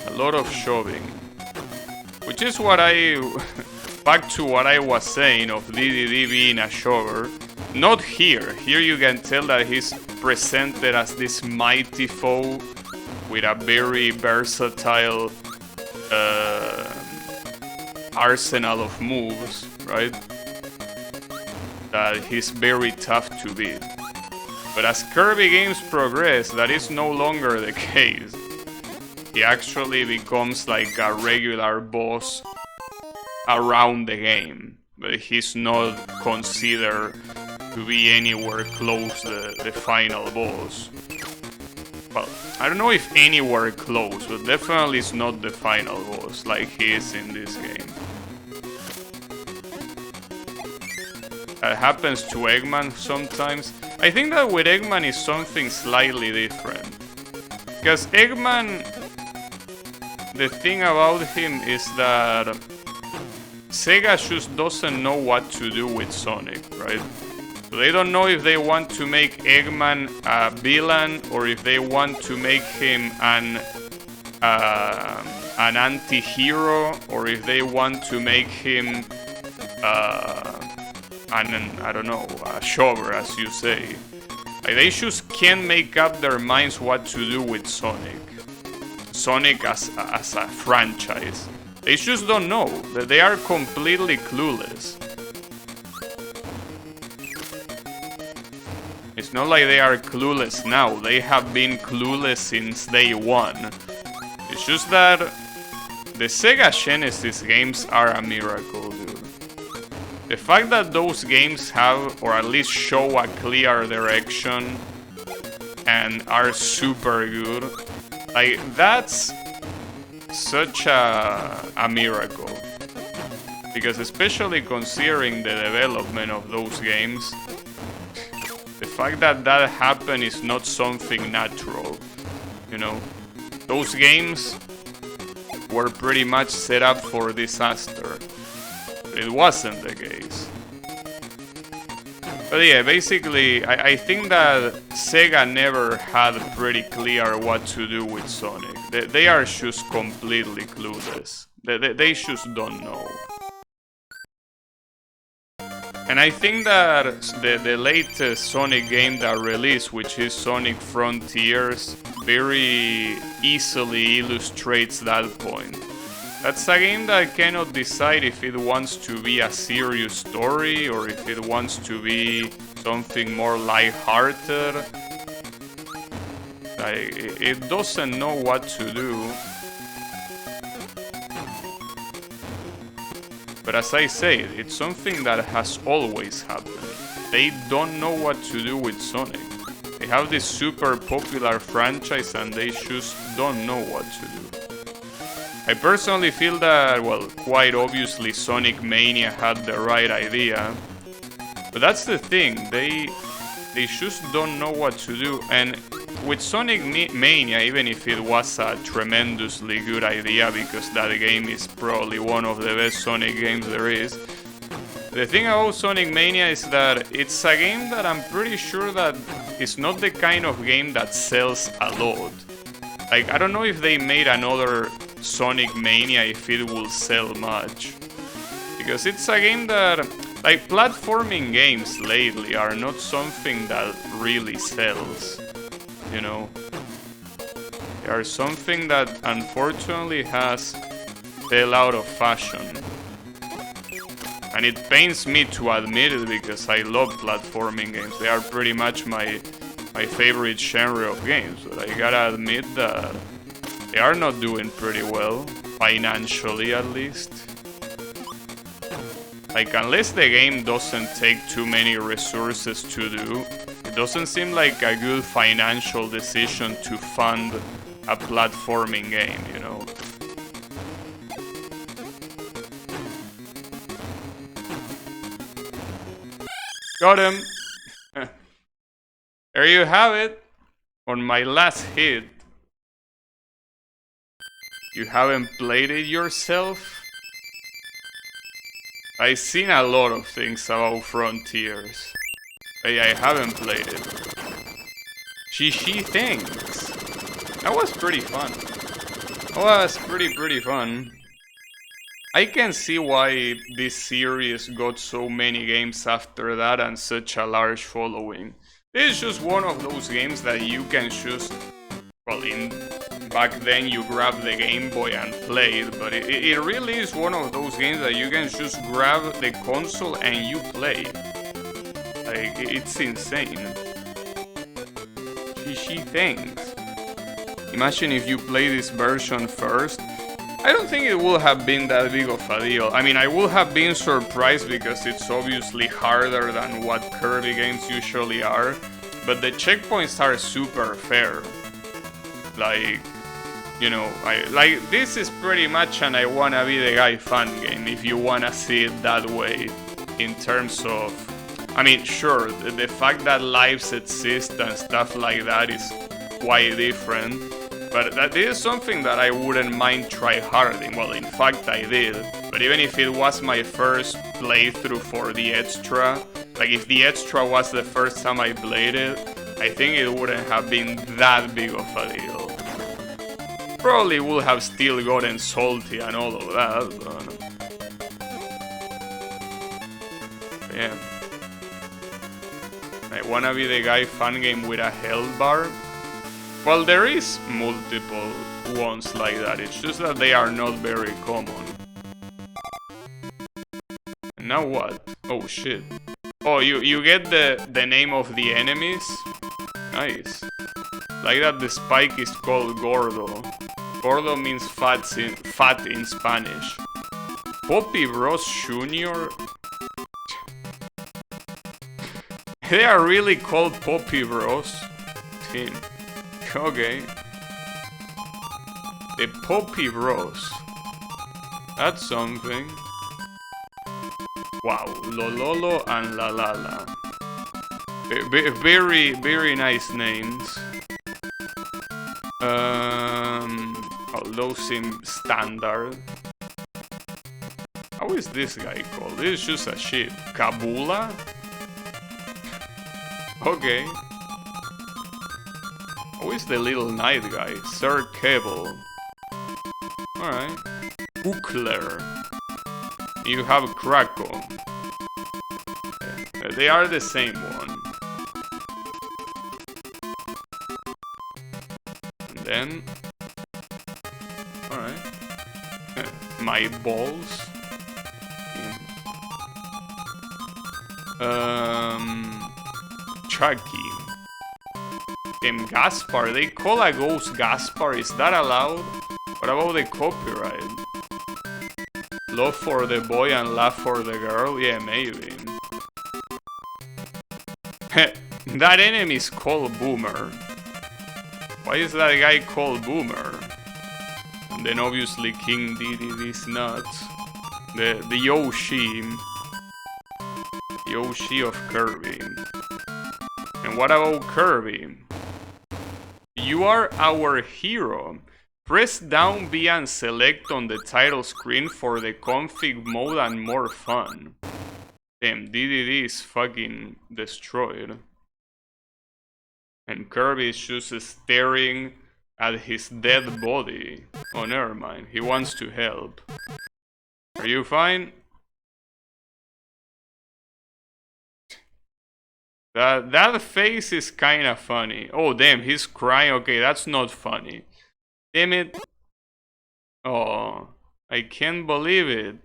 a lot of shoving, which is what back to what I was saying of DDD being a shover. Not here. Here you can tell that he's presented as this mighty foe with a very versatile arsenal of moves, right? That he's very tough to beat. But as Kirby games progress, that is no longer the case. He actually becomes like a regular boss around the game, but he's not considered to be anywhere close to the final boss. Well, I don't know if anywhere close, but definitely is not the final boss like he is in this game. That happens to Eggman sometimes. I think that with Eggman is something slightly different. Because Eggman, the thing about him is that Sega just doesn't know what to do with Sonic, right? So they don't know if they want to make Eggman a villain or if they want to make him an anti-hero, or if they want to make him I don't know, a shover, as you say. Like, they just can't make up their minds what to do with Sonic. Sonic as a franchise. They just don't know. They are completely clueless. It's not like they are clueless now. They have been clueless since day one. It's just that the Sega Genesis games are a miracle, dude. The fact that those games have, or at least show a clear direction and are super good, like, that's such a miracle. Because especially considering the development of those games, the fact that that happened is not something natural, you know? Those games were pretty much set up for disaster. It wasn't the case. But yeah, basically, I think that Sega never had pretty clear what to do with Sonic. They are just completely clueless. They just don't know. And I think that the latest Sonic game that released, which is Sonic Frontiers, very easily illustrates that point. That's a game that cannot decide if it wants to be a serious story or if it wants to be something more lighthearted. Like, it doesn't know what to do. But as I say, it's something that has always happened. They don't know what to do with Sonic. They have this super popular franchise and they just don't know what to do. I personally feel that, well, quite obviously Sonic Mania had the right idea. But that's the thing, they just don't know what to do. And with Sonic Mania, even if it was a tremendously good idea, because that game is probably one of the best Sonic games there is, the thing about Sonic Mania is that it's a game that I'm pretty sure that it's not the kind of game that sells a lot. Like, I don't know if they made another Sonic Mania if it will sell much. Because it's a game that, like, platforming games lately are not something that really sells, you know. They are something that unfortunately has fell out of fashion. And it pains me to admit it because I love platforming games. They are pretty much my favorite genre of games, but I gotta admit that they are not doing pretty well, financially at least. Like, unless the game doesn't take too many resources to do, it doesn't seem like a good financial decision to fund a platforming game, you know? Got him! There you have it! On my last hit. You haven't played it yourself? I've seen a lot of things about Frontiers. But I haven't played it. GG, thanks! That was pretty fun. That was pretty fun. I can see why this series got so many games after that and such a large following. It's just one of those games that you can just... Well, back then you grab the Game Boy and play it, but it really is one of those games that you can just grab the console and you play. Like, it's insane. GG, thanks. Imagine if you play this version first. I don't think it would have been that big of a deal. I mean, I would have been surprised because it's obviously harder than what Kirby games usually are, but the checkpoints are super fair. Like, you know, like this is pretty much an I wanna be the guy fan game, if you wanna see it that way. In terms of, I mean, sure, the fact that lives exist and stuff like that is quite different, but that is something that I wouldn't mind tryharding. Well, in fact, I did. But even if it was my first playthrough for the extra, like if the extra was the first time I played it, I think it wouldn't have been that big of a deal. Probably would have still gotten salty and all of that, but yeah. I wanna be the guy fan game with a health bar. Well, there is multiple ones like that, it's just that they are not very common. And now what? Oh shit. Oh, you get the name of the enemies? Nice. Like that the spike is called Gordo. Gordo means fat in Spanish. Poppy Bros Jr.? They are really called Poppy Bros? Team. Okay. The Poppy Bros. That's something. Wow, Lololo and Lalala. Very, very nice names. Those seem standard. How is this guy called? This is just a ship. Kabula? Okay. How is the little knight guy? Sir Cable. Alright. Hookler. You have Krakow. They are the same one. And then... Alright. My balls. Chucky. Gaspar. They call a ghost Gaspar. Is that allowed? What about the copyright? Love for the boy and laugh for the girl? Yeah, maybe. That enemy is called Boomer. Why is that guy called Boomer? And then obviously King Diddy is nuts. The Yoshi. Yoshi of Kirby. And what about Kirby? You are our hero. Press down B and select on the title screen for the config mode and more fun. Damn, DDD is fucking destroyed. And Kirby is just staring at his dead body. Oh, never mind. He wants to help. Are you fine? That face is kinda funny. Oh, damn, he's crying. Okay, that's not funny. Damn it. Oh, I can't believe it.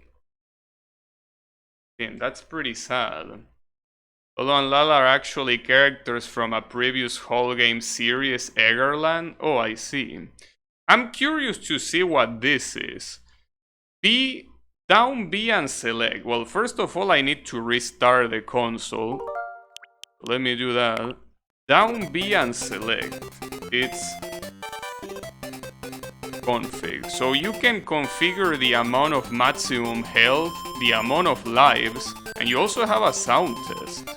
Damn, that's pretty sad. Lolo and Lala are actually characters from a previous whole game series, Eggerland. Oh, I see. I'm curious to see what this is. Down B and select. Well, first of all, I need to restart the console. Let me do that. Down B and select. It's config. So you can configure the amount of maximum health, the amount of lives, and you also have a sound test.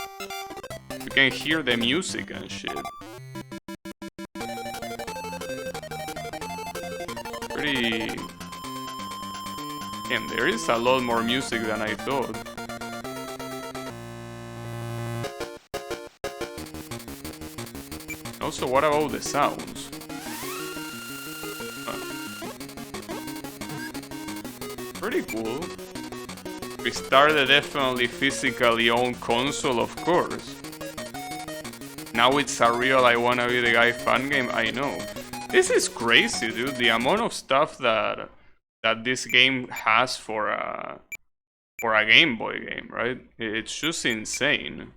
You can hear the music and shit. Pretty... Damn, there is a lot more music than I thought. Also, what about the sounds? Pretty cool. Restart the definitely physically owned console, of course. Now it's a real I wanna be the guy fan game, I know. This is crazy, dude. The amount of stuff that this game has for a Game Boy game, right? It's just insane.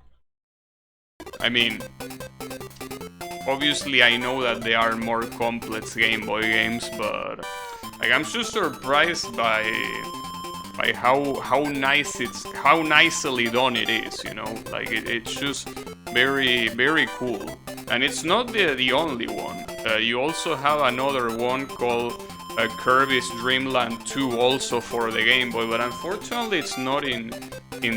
I mean, obviously I know that there are more complex Game Boy games, but like I'm just surprised by how nicely done it is, you know? Like it's just very, very cool. And it's not the only one. You also have another one called Kirby's Dream Land 2 also for the Game Boy, but unfortunately it's not in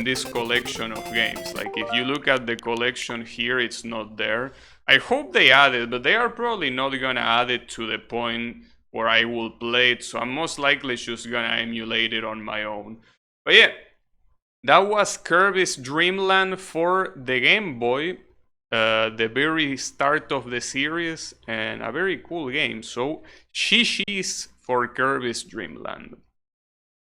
this collection of games. Like if you look at the collection here, it's not there. I hope they add it, but they are probably not gonna add it to the point where I will play it, so I'm most likely just gonna emulate it on my own. But yeah, that was Kirby's Dream Land for the Game Boy. The very start of the series, and a very cool game. So, GG's for Kirby's Dream Land.